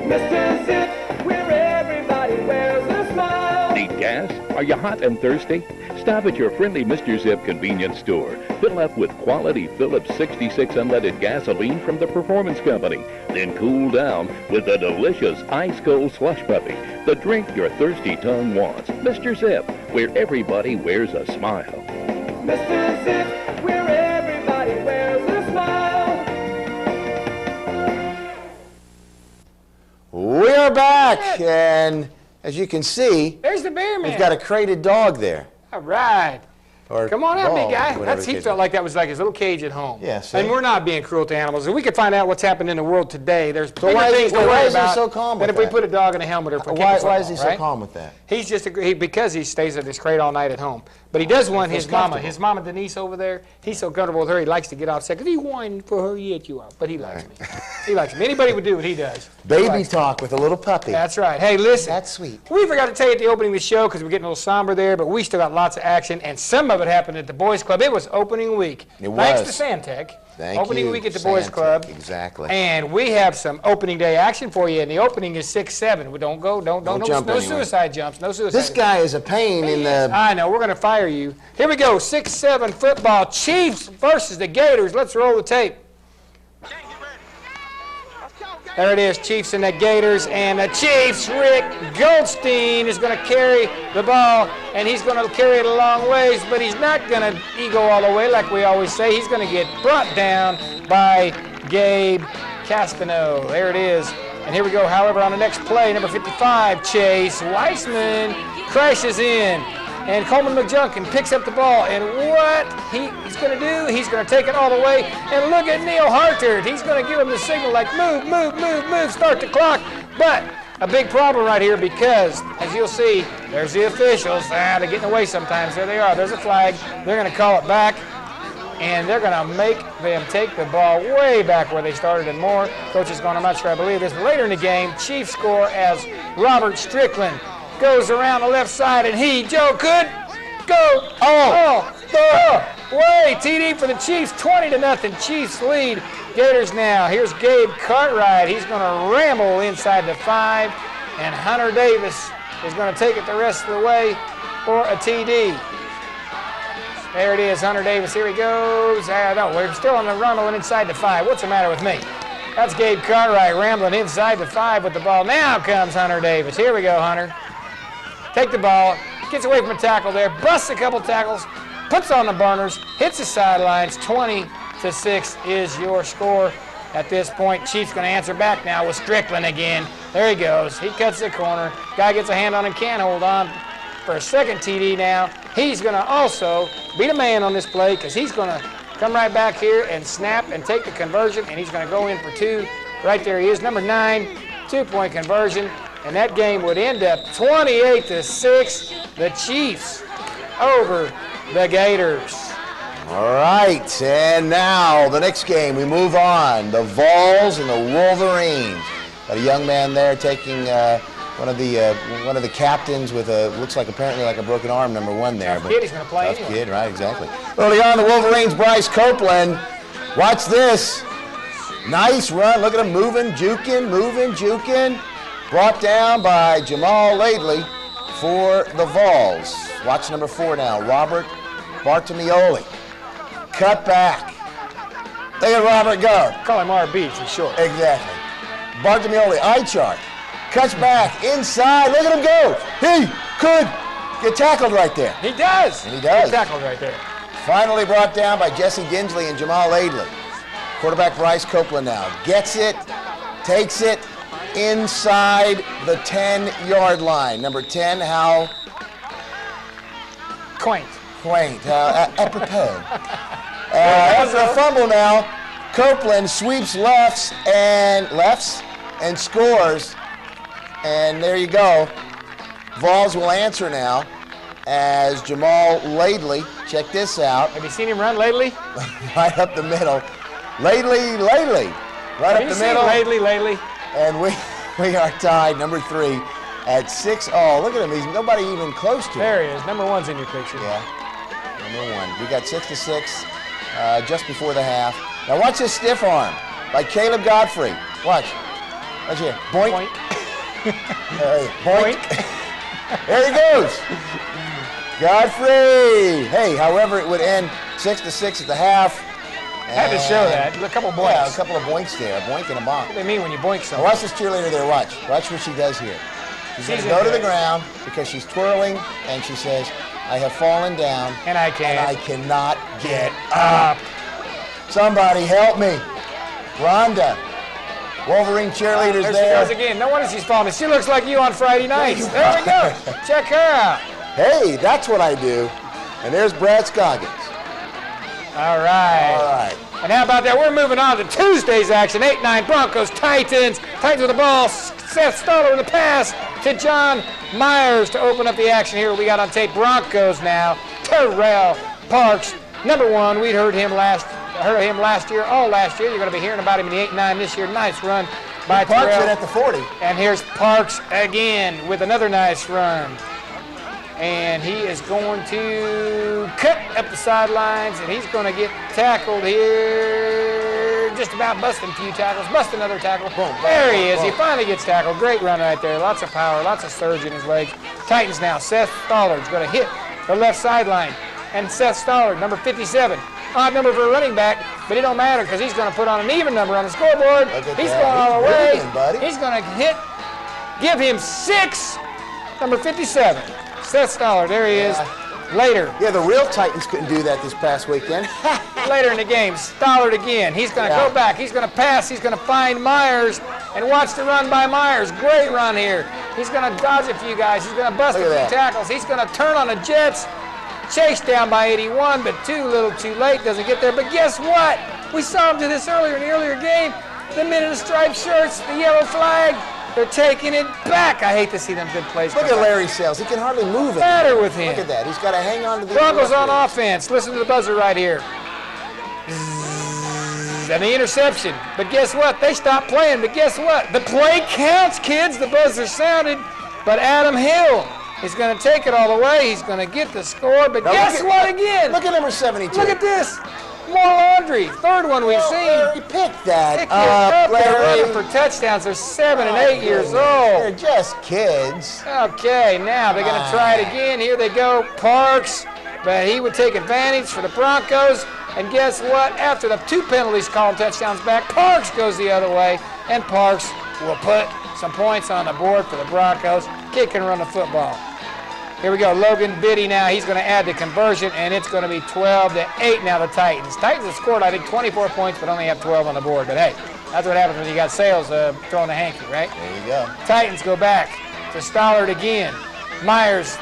Mr. Zip, where everybody wears a smile. Need gas? Are you hot and thirsty? Stop at your friendly Mr. Zip convenience store. Fill up with quality Phillips 66 unleaded gasoline from the Performance Company. Then cool down with the delicious ice cold slush puppy, the drink your thirsty tongue wants. Mr. Zip, where everybody wears a smile. Mr. Zip, where everybody wears a smile. We are back, and as you can see, there's the bear man. We've got a crated dog there. All right. Or come on out, big guy. whatever He the felt like that was like his little cage at home. Yeah, see? And we're not being cruel to animals. If we could find out what's happened in the world today, there's bigger why is things he- to why worry is he about so calm than with if we that? put a dog in a helmet or for Why kicking is he football, so calm with that? He's just because he stays at his crate all night at home. But he does want feels his mama Denise over there. He's so comfortable with her, he likes to get off second. If he whining for her, he hit you up. But he likes me. He likes me. Anybody would do what he does. Baby talk with a little puppy. That's right. Hey, listen. That's sweet. We forgot to tell you at the opening of the show because we're getting a little somber there, but we still got lots of action, and some of it happened at the Boys Club. It was opening week. It Thanks was. to Santec. Thank opening you, week at the Boys Santec. Club. Exactly. And we have some opening day action for you, and the opening is 6-7. Don't go, don't jump no anywhere. suicide jumps, no suicide. This guy is a pain in the... I know, we're going to fire you. Here we go, 6-7 football. Chiefs versus the Gators. Let's roll the tape. There it is, Chiefs and the Gators, and the Chiefs, Rick Goldstein is going to carry the ball, and he's going to carry it a long ways, but he's not going to ego all the way like we always say. He's going to get brought down by Gabe Castano. There it is. And here we go, however, on the next play, number 55, Chase Weissman crashes in. And Coleman McJunkin picks up the ball, and what he's going to do, he's going to take it all the way. And look at Neil Hartard. He's going to give him the signal like move, move, move, move, start the clock. But a big problem right here because, as you'll see, there's the officials. They're getting away sometimes. There they are. There's a flag. They're going to call it back, and they're going to make them take the ball way back where they started and more. Coach is going, I'm not sure I believe this, but later in the game, Chiefs score as Robert Strickland goes around the left side, and Joe could go. Way, TD for the Chiefs, 20-0. Chiefs lead. Gators now. Here's Gabe Cartwright. He's going to ramble inside the 5, and Hunter Davis is going to take it the rest of the way for a TD. There it is, Hunter Davis. Here he goes. No, we're still on the rumble inside the 5. What's the matter with me? That's Gabe Cartwright rambling inside the 5 with the ball. Now comes Hunter Davis. Here we go, Hunter. Take the ball, gets away from a tackle there, busts a couple tackles, puts on the burners, hits the sidelines. 20-6 is your score at this point. Chiefs going to answer back now with Strickland again. There he goes. He cuts the corner. Guy gets a hand on and can't hold on for a second TD now. He's going to also beat a man on this play because he's going to come right back here and snap and take the conversion, and he's going to go in for 2. Right there he is, number 9, 2-point conversion. And that game would end up 28-6, the Chiefs over the Gators. All right, and now the next game, we move on. The Vols and the Wolverines. Got a young man there taking one of the captains with looks like apparently like a broken arm, number 1 there. Tough kid, he's going to play tough anyway. kid, right, exactly. Early on, the Wolverines, Bryce Copeland. Watch this. Nice run. Look at him moving, juking. Brought down by Jamal Laidley for the Vols. Watch number 4 now, Robert Bartamioli. Cut back. Look at Robert go. Call him RB for short. Exactly. Bartamioli, eye chart. Cuts back, inside. Look at him go. He could get tackled right there. He does. And he does. Get tackled right there. Finally brought down by Jesse Ginsley and Jamal Laidley. Quarterback Bryce Copeland now. Gets it, takes it, inside the 10-yard line. Number 10, Hal Quaint. Apropos. After a fumble now, Copeland sweeps lefts and scores. And there you go. Vols will answer now as Jamal Laidley, check this out. Have you seen him run lately? Right up the middle. Laidley, right up the middle. Lately. And We are tied, number 3, at 6-all. Look at him. He's nobody even close to him. There he is. Number 1's in your picture. Yeah, number 1. We got 6-6 just before the half. Now watch this stiff arm by Caleb Godfrey. Watch. Watch here. Boink. Boink. There he goes. Godfrey. Hey, however, it would end 6-6 at the half. Had to show that. A couple boinks. Yeah, a couple of boinks there. A boink and a bonk. What do they mean when you boink something? Now watch this cheerleader there. Watch. Watch what she does here. She's going to go to the ground because she's twirling, and she says, I have fallen down. And I can't. And I cannot get up. Somebody help me. Rhonda. Wolverine cheerleaders there. There she goes again. No wonder she's falling. She looks like you on Friday nights. There we go. Check her out. Hey, that's what I do. And there's Brad Scoggins. All right. All right. And how about that? We're moving on to Tuesday's action. 8-9 Broncos, Titans. Titans with the ball. Seth Stoller with the pass to John Myers to open up the action here. We got on tape Broncos now. Terrell Parks, number 1. We'd heard him last year, all last year. You're going to be hearing about him in the 8-9 this year. Nice run by Parks Terrell. in at the 40. And here's Parks again with another nice run. And he is going to cut up the sidelines, and he's going to get tackled here. Just about busting a few tackles, bust another tackle. Boom, there he is. He finally gets tackled. Great run right there. Lots of power, lots of surge in his legs. Titans now. Seth Stollard's going to hit the left sideline. And Seth Stollard, number 57. Odd number for a running back, but it don't matter because he's going to put on an even number on the scoreboard. He's going all the way. He's going to give him 6, number 57. Seth Stoller, there he is. Later. Yeah, the real Titans couldn't do that this past weekend. Later in the game, Stollard again. He's going to go back. He's going to pass. He's going to find Myers. And watch the run by Myers. Great run here. He's going to dodge a few guys. He's going to bust a few tackles. He's going to turn on the Jets. Chased down by 81, but too little too late. Doesn't get there. But guess what? We saw him do this earlier in the earlier game. The men in the striped shirts, the yellow flag. They're taking it back. I hate to see them good plays. Look at Larry Sales. He can hardly move it. Matter with him. Look at that. He's got to hang on to the Broncos on offense. Listen to the buzzer right here. And the interception. But guess what? They stopped playing. But guess what? The play counts, kids. The buzzer sounded. But Adam Hill is going to take it all the way. He's going to get the score. But now guess what again? Look at number 72. Look at this. More laundry. Third one we've seen. Larry, pick that Pick it up. Larry. They're running for touchdowns. They're 7 and 8 years old. They're just kids. Okay, now they're going to try it again. Here they go. Parks, but he would take advantage for the Broncos. And guess what? After the 2 penalties calling touchdowns back, Parks goes the other way, and Parks will put some points on the board for the Broncos. Kick and run the football. Here we go, Logan Biddy now. He's going to add the conversion, and it's going to be 12-8 now, the Titans. Titans have scored, I think, 24 points, but only have 12 on the board. But, hey, that's what happens when you got Sales throwing the hanky, right? There you go. Titans go back to Stollard again. Myers,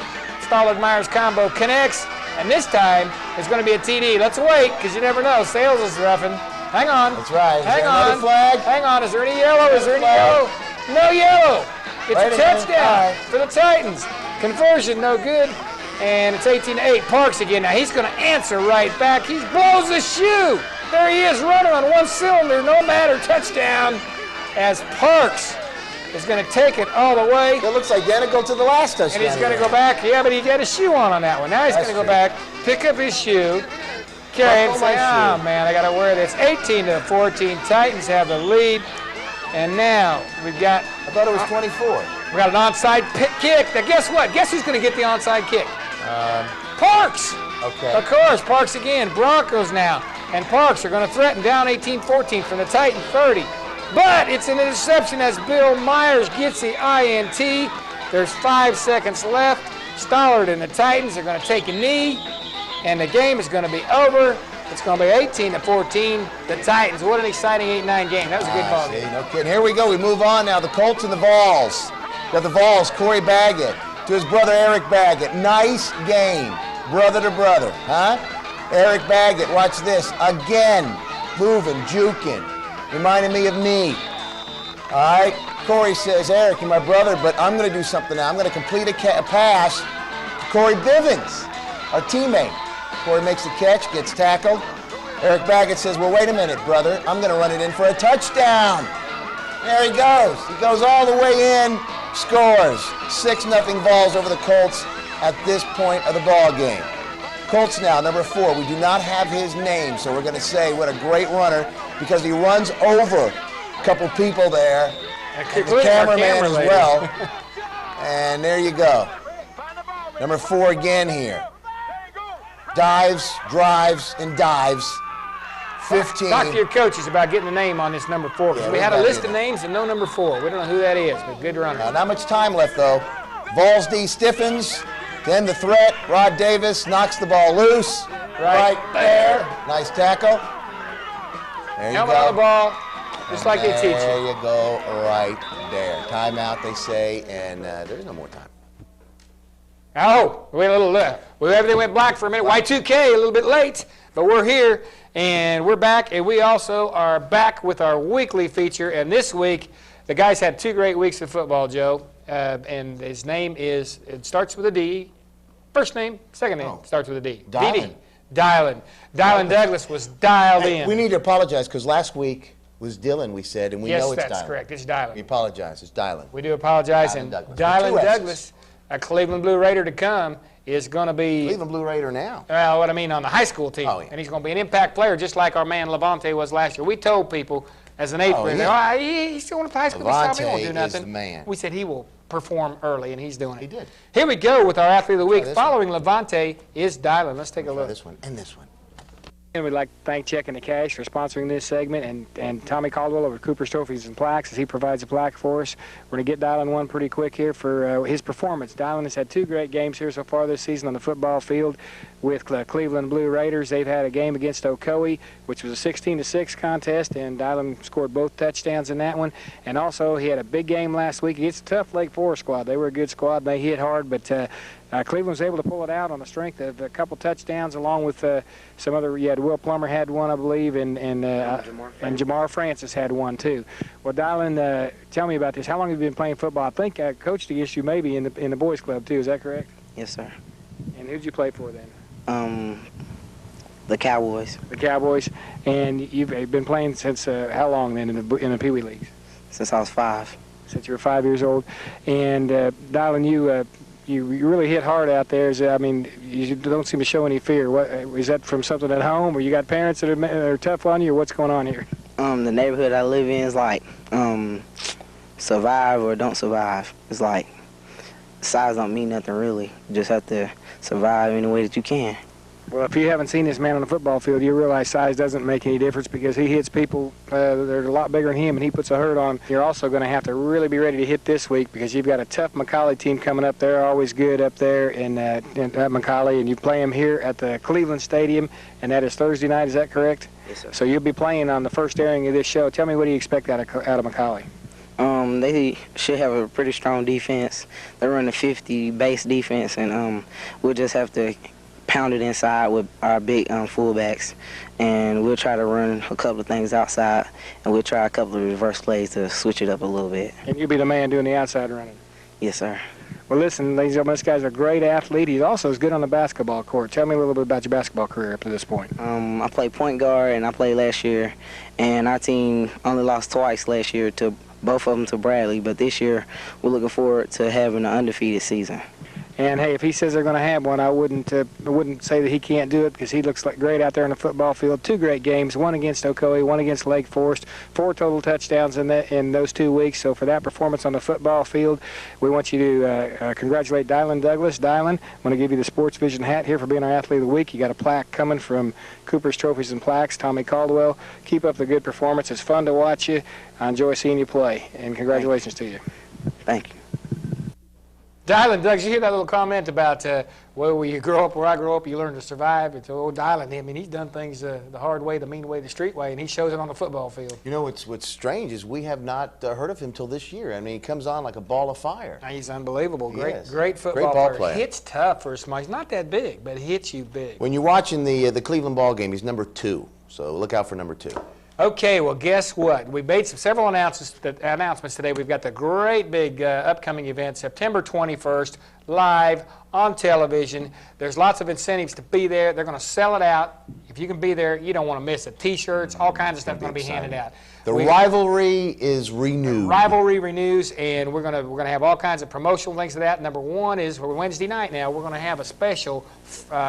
Stollard-Myers combo connects, and this time it's going to be a TD. Let's wait, because you never know. Sales is roughing. Hang on. That's right. Hang on. Another flag? Hang on. Is there any yellow? Is there any yellow? No yellow. It's a touchdown for the Titans. Conversion, no good. And it's 18-8. Parks again. Now he's going to answer right back. He blows the shoe. There he is running on one cylinder. No matter. Touchdown as Parks is going to take it all the way. It looks identical to the last touchdown. And he's going to go back. Yeah, but he got a shoe on that one. Now he's going to go back, pick up his shoe, carry it and say, oh, man, I got to wear this. 18-14. Titans have the lead. And now we've got... I thought it was 24. We got an onside kick. Now guess what? Guess who's going to get the onside kick? Parks. Okay. Of course, Parks again. Broncos now. And Parks are going to threaten down 18-14 from the Titan 30. But it's an interception as Bill Myers gets the INT. There's 5 seconds left. Stollard and the Titans are going to take a knee. And the game is going to be over. It's going to be 18-14. The Titans. What an exciting 8-9 game. That was a good ball game. No kidding. Here we go. We move on now. The Colts and the Vols. Got the Vols, Corey Baggett to his brother Eric Baggett. Nice game, brother to brother, huh? Eric Baggett, watch this. Again, moving, juking. Reminding me of me. All right, Corey says, Eric, you're my brother, but I'm going to do something now. I'm going to complete a pass to Corey Bivens, our teammate. Corey makes the catch, gets tackled. Eric Baggett says, well, wait a minute, brother. I'm going to run it in for a touchdown. There he goes. He goes all the way in, scores. 6-0 Vols over the Colts at this point of the ball game. Colts now, number 4. We do not have his name, so we're going to say what a great runner because he runs over a couple people there. And the cameraman as well. And there you go. Number 4 again here. Dives, drives, and dives. 15. Talk to your coaches about getting the name on this number 4. Because we had a list of names and no number 4. We don't know who that is, but good runner. Not much time left, though. Vols D stiffens. Then the threat. Rod Davis knocks the ball loose. Right there. Nice tackle. There you Helmet go. on the ball, just like they teach you. There you go, right there. Timeout, they say, and there's no more time. Oh, we had a little, well, everything went black for a minute. Y2K, a little bit late, but we're here, and we're back, and we also are back with our weekly feature, and this week, the guys had 2 great weeks of football, Joe, and his name is, it starts with a D, first name, second name, starts with a D. Dylan. Dylan. Dylan Douglas was dialed in. We need to apologize, because last week was Dylan, we said, and we know it's Dylan. Yes, that's correct. It's Dylan. We apologize. It's Dylan. We do apologize, Dylan and Douglas. Dylan Douglas, a Cleveland Blue Raider to come, is going to be... Cleveland Blue Raider now. Well, what I mean on the high school team. Oh, yeah. And he's going to be an impact player just like our man Levante was last year. We told people as an 8th grader, yeah. he's still going to high school. Levante he won't do nothing. is the man. We said he will perform early, and he's doing it. He did. Here we go with our Athlete of the Week. this Following Levante is Dylan. Let's take a look. This one and this one. And we'd like to thank Checking the Cash for sponsoring this segment, and Tommy Caldwell over Cooper's Trophies and Plaques as he provides a plaque for us. We're going to get Dylan one pretty quick here for his performance. Dylan has had 2 great games here so far this season on the football field with Cleveland Blue Raiders. They've had a game against Ocoee, which was a 16-6 contest, and Dylan scored both touchdowns in that one. And also, he had a big game last week against a tough Lake Forest squad. They were a good squad, and they hit hard, but Cleveland was able to pull it out on the strength of a couple touchdowns, along with some other. You had Will Plummer had one, I believe, and Jamar Francis had one too. Well, Dylan, tell me about this. How long have you been playing football? I think I coached against you maybe in the boys club too. Is that correct? Yes, sir. And who'd you play for then? The Cowboys. The Cowboys. And you've been playing since how long then in the Pee Wee leagues? Since I was 5. Since you were 5 years old. And Dylan, you really hit hard out there. I mean, you don't seem to show any fear. What is that from something at home, or you got parents that are tough on you, or what's going on here? The neighborhood I live in is like survive or don't survive. It's like size don't mean nothing really. You just have to survive any way that you can. Well, if you haven't seen this man on the football field, you realize size doesn't make any difference because he hits people that are a lot bigger than him, and he puts a hurt on them. You're also going to have to really be ready to hit this week because you've got a tough McCallie team coming up. They're always good up there in McCallie, and you play them here at the Cleveland Stadium, and that is Thursday night. Is that correct? Yes, sir. So you'll be playing on the first airing of this show. Tell me, what do you expect out of McCallie? They should have a pretty strong defense. They run a 50 base defense, and we'll just have to pound it inside with our big fullbacks, and we'll try to run a couple of things outside, and we'll try a couple of reverse plays to switch it up a little bit. And you'll be the man doing the outside running? Yes, sir. Well, listen, ladies and gentlemen, this guy's a great athlete. He also is good on the basketball court. Tell me a little bit about your basketball career up to this point. I played point guard, and I played last year, and our team only lost twice last year, to both of them to Bradley, but this year we're looking forward to having an undefeated season. And hey, if he says they're going to have one, I wouldn't say that he can't do it because he looks like great out there on the football field. 2 great games, one against Ocoee, one against Lake Forest, 4 total touchdowns in those 2 weeks. So for that performance on the football field, we want you to congratulate Dylan Douglas. Dylan, I want to give you the SportsVision hat here for being our Athlete of the Week. You got a plaque coming from Cooper's Trophies and Plaques, Tommy Caldwell. Keep up the good performance. It's fun to watch you. I enjoy seeing you play, and congratulations to you. Thank you. Dylan, Doug, you hear that little comment about, well, you grow up where I grew up, you learn to survive. It's old Dylan. I mean, he's done things the hard way, the mean way, the street way, and he shows it on the football field. You know, what's strange is we have not heard of him till this year. I mean, he comes on like a ball of fire. He's unbelievable. Yes. Great football player. Hits tough for a small. He's not that big, but he hits you big. When you're watching the Cleveland ball game, he's number 2. So look out for number 2. Okay, well, guess what? We made several announcements today. We've got the great big upcoming event, September 21st, live on television. There's lots of incentives to be there. They're going to sell it out. If you can be there, you don't want to miss it. T-shirts, all kinds of stuff going to be handed out. The rivalry is renewed. The rivalry renews, and we're gonna have all kinds of promotional things to that. Number one is for Wednesday night now, we're gonna have a special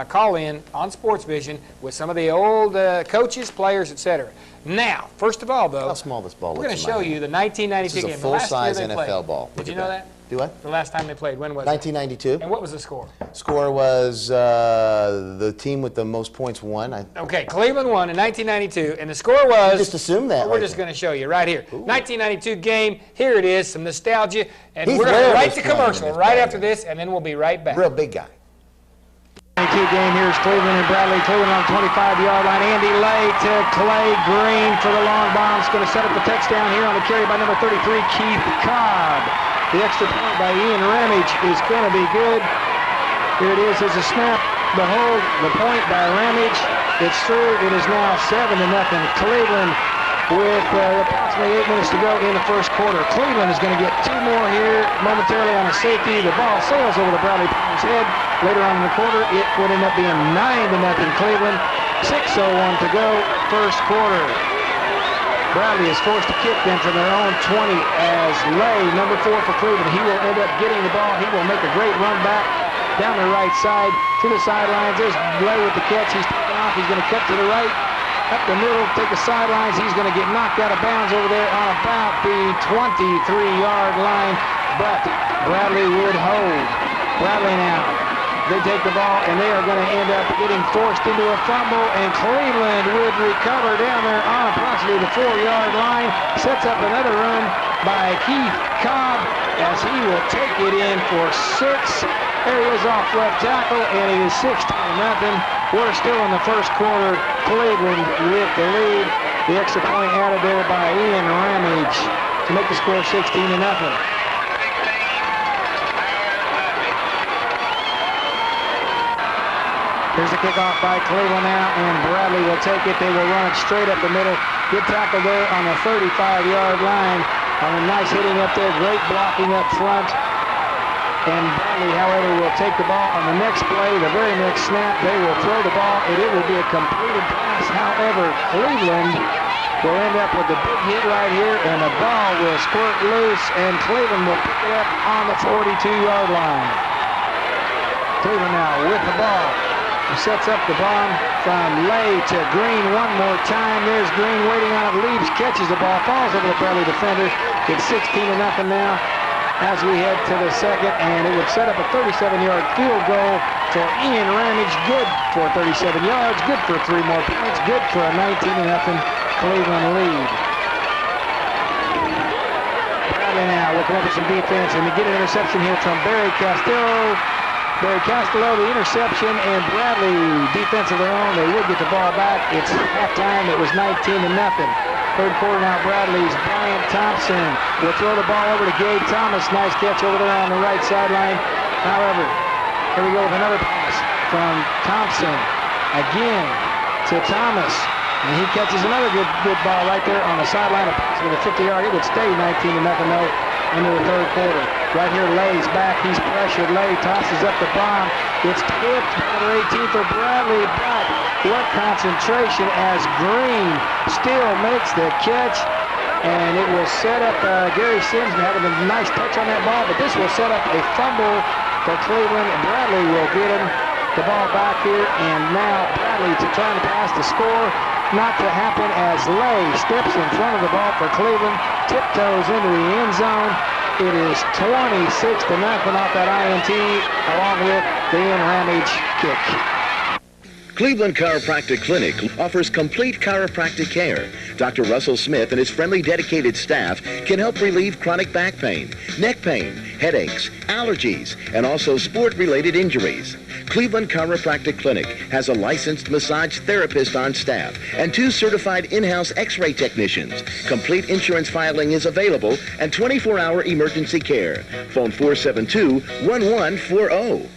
call-in on SportsVision with some of the old coaches, players, etc. Now, first of all, though, how small this ball we're going looks to show you the 1992 this is game. a full-size NFL ball. Did you know that? Do what? The last time they played, when was 1992. it? And what was the score? Score was the team with the most points won. Okay, Cleveland won in 1992, and the score was... Just assume that. We're just going to show you right here. Ooh. 1992 game. Here it is, some nostalgia. And Heath we're going to Ware write was the playing commercial in this right ball after this, and then we'll be right back. Real big guy. 92 game. Here's Cleveland and Bradley. Cleveland on the 25-yard line. Andy Lay to Clay Green for the long bomb. It's going to set up the touchdown here on the carry by number 33, Keith Cobb. The extra point by Ian Ramage is going to be good. Here it is. There's a snap. The hold. The point by Ramage. It's through. It is now 7-0. Cleveland with approximately 8 minutes to go in the first quarter. Cleveland is going to get 2 more here momentarily on a safety. The ball sails over to Bradley Palmer's head. Later on in the quarter, it would end up being 9-0 Cleveland. 6:01 to go, first quarter. Bradley is forced to kick them from their own 20 as Lay, number 4 for Cleveland. He will end up getting the ball. He will make a great run back down the right side to the sidelines. There's Lay with the catch. He's taking off. He's going to cut to the right. Up the middle, take the sidelines. He's going to get knocked out of bounds over there on about the 23-yard line, but Bradley would hold. Bradley now, they take the ball, and they are going to end up getting forced into a fumble, and Cleveland would recover down there on approximately the 4-yard line. Sets up another run by Keith Cobb as he will take it in for 6. There he is off left tackle, and it is 16-0. We're still in the first quarter. Cleveland with the lead. The extra point added there by Ian Ramage to make the score 16-0. Here's the kickoff by Cleveland now, and Bradley will take it. They will run it straight up the middle. Good tackle there on the 35-yard line. On a nice hitting up there. Great blocking up front. And Bradley, however, will take the ball on the next play, the very next snap. They will throw the ball, and it will be a completed pass. However, Cleveland will end up with a big hit right here, and the ball will squirt loose, and Cleveland will pick it up on the 42-yard line. Cleveland now with the ball. He sets up the bomb from Lay to Green one more time. There's Green waiting on it, leaves, catches the ball, falls over the Bradley defender. It's 16-0 now as we head to the second, and it would set up a 37-yard field goal for Ian Ramage. Good for 37 yards, good for 3 more points, good for a 19-0 Cleveland lead. Bradley now looking up at some defense, and to get an interception here from Barry Castillo. Barry Castillo, the interception, and Bradley, defense of their own, they would get the ball back. It's halftime. It was 19-0. Third quarter now, Bradley's Bryant Thompson will throw the ball over to Gabe Thomas. Nice catch over there on the right sideline. However, here we go with another pass from Thompson. Again to Thomas. And he catches another good ball right there on the sideline, approximately 50-yard. It would stay 19-0 though into the third quarter. Right here, Lay's back. He's pressured. Lay tosses up the bomb. It's tipped number 18 for Bradley, but what concentration as Green still makes the catch. And it will set up Gary Sims having a nice touch on that ball, but this will set up a fumble for Cleveland. Bradley will get him the ball back here, and now Bradley to try to pass the score. Not to happen as Lay steps in front of the ball for Cleveland, tiptoes into the end zone. It is 26-0 off that INT, along with the Ian Ramage kick. Cleveland Chiropractic Clinic offers complete chiropractic care. Dr. Russell Smith and his friendly, dedicated staff can help relieve chronic back pain, neck pain, headaches, allergies, and also sport-related injuries. Cleveland Chiropractic Clinic has a licensed massage therapist on staff and 2 certified in-house x-ray technicians. Complete insurance filing is available and 24-hour emergency care. Phone 472-1140.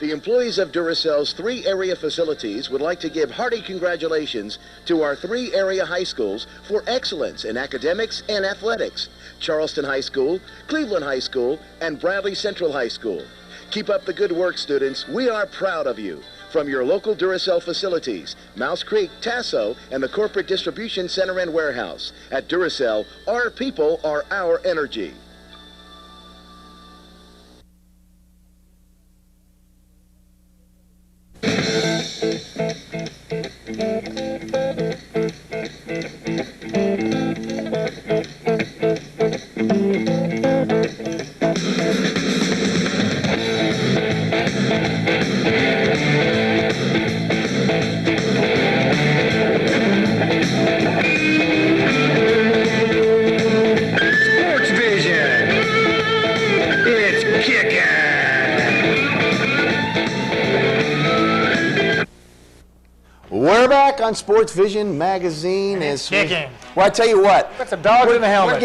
The employees of Duracell's 3 area facilities would like to give hearty congratulations to our 3 area high schools for excellence in academics and athletics: Charleston High School, Cleveland High School, and Bradley Central High School. Keep up the good work, students. We are proud of you. from your local Duracell facilities, Mouse Creek, Tasso, and the corporate distribution center and warehouse. At Duracell, our people are our energy. SportsVision. It's kicking. We're back on SportsVision magazine. Kicking. Well, I tell you what. Put some dogs in the helmet.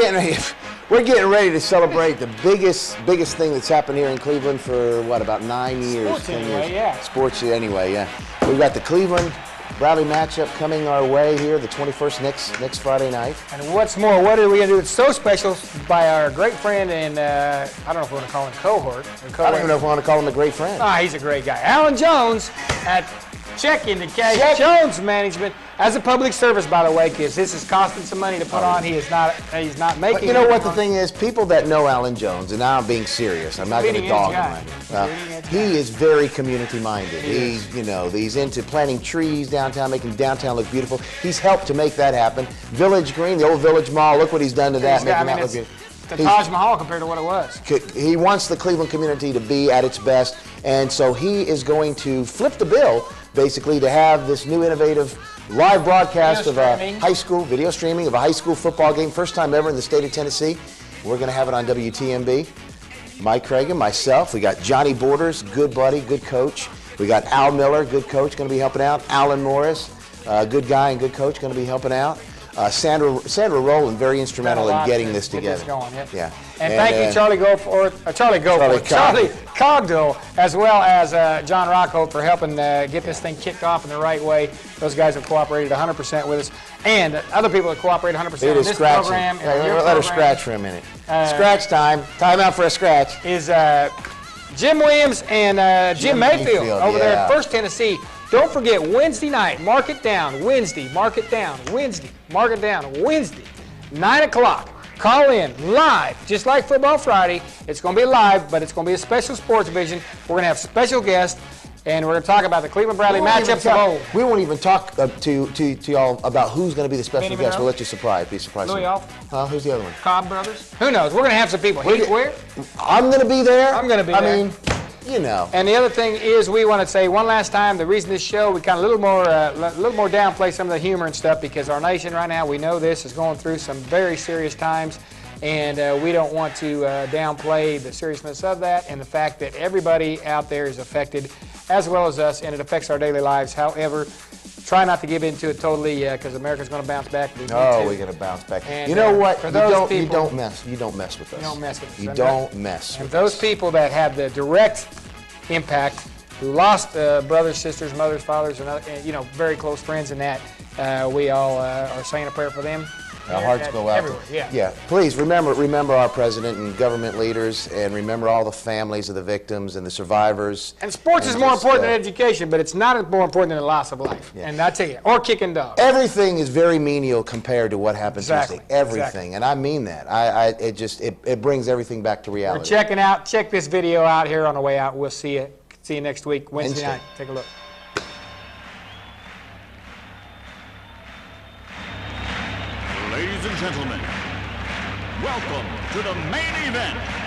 We're getting ready to celebrate the biggest thing that's happened here in Cleveland for what, about 9 years, Sports 10 anyway, years. yeah. Sports anyway, yeah. We've got the Cleveland Bradley matchup coming our way here, the 21st next Friday night. And what's more, what are we going to do? It's so special by our great friend and I don't know if we want to call him cohort. I don't even know if we want to call him a great friend. Ah, he's a great guy. Alan Jones at Check Into Cash Jones Management, as a public service, by the way, because this is costing some money to put on. He's not making. But you know what the thing is? People that know Alan Jones, and now I'm being serious. I'm not going to dog him. He is very community minded. He's into planting trees downtown, making downtown look beautiful. He's helped to make that happen. Village Green, the old Village Mall. Look what he's done to that, making that look beautiful. The Taj Mahal compared to what it was. He wants the Cleveland community to be at its best, and so he is going to flip the bill, basically, to have this new innovative live broadcast of a high school, video streaming of a high school football game, first time ever in the state of Tennessee. We're going to have it on WTMB. Mike Cragen, myself, we got Johnny Borders, good buddy, good coach. We got Al Miller, good coach, going to be helping out. Alan Morris, good guy and good coach, going to be helping out. Sandra Rowland, very instrumental in getting this together. Get this going, yep. Yeah. And thank you, Charlie Cogdill, as well as John Rockhold for helping get this thing kicked off in the right way. Those guys have cooperated 100% with us, and other people have cooperated 100% with this program. Let her scratch for a minute. Scratch time. Time out for a scratch. Is Jim Williams and Jim Mayfield over there at First Tennessee. Don't forget, Wednesday night, mark it down, Wednesday, mark it down, Wednesday, mark it down, Wednesday, 9 o'clock. Call in live, just like Football Friday. It's going to be live, but it's going to be a special Sports Vision. We're going to have special guests, and we're going to talk about the Cleveland Bradley matchups. We won't even talk to y'all about who's going to be the special guest. We'll let you be surprised. Louis Alf? Who's the other one? Cobb Brothers? Who knows? We're going to have some people. Heath Ware? I'm going to be there. I'm going to be there. I mean, you know. And the other thing is, we want to say one last time, the reason this show, we kind of a little more downplay some of the humor and stuff, because our nation right now, we know this, is going through some very serious times, and we don't want to downplay the seriousness of that and the fact that everybody out there is affected, as well as us, and it affects our daily lives. However, try not to give into it totally, because America's going to bounce back. We're going to bounce back. And, you know what? You don't mess with us. You don't mess with us. You don't mess with us. And those people that had the direct impact, who lost brothers, sisters, mothers, fathers, and other, very close friends, in that we all are saying a prayer for them. Our hearts go out. Everywhere, yeah. Please remember our president and government leaders, and remember all the families of the victims and the survivors. And sports is more important than education, but it's not more important than the loss of life. Yeah. And I tell you, or kicking dogs. Everything is very menial compared to what happens Tuesday. Everything, and I mean that. It brings everything back to reality. Check this video out here on the way out. We'll see you. See you next week, Wednesday night. Take a look. Ladies and gentlemen, welcome to the main event.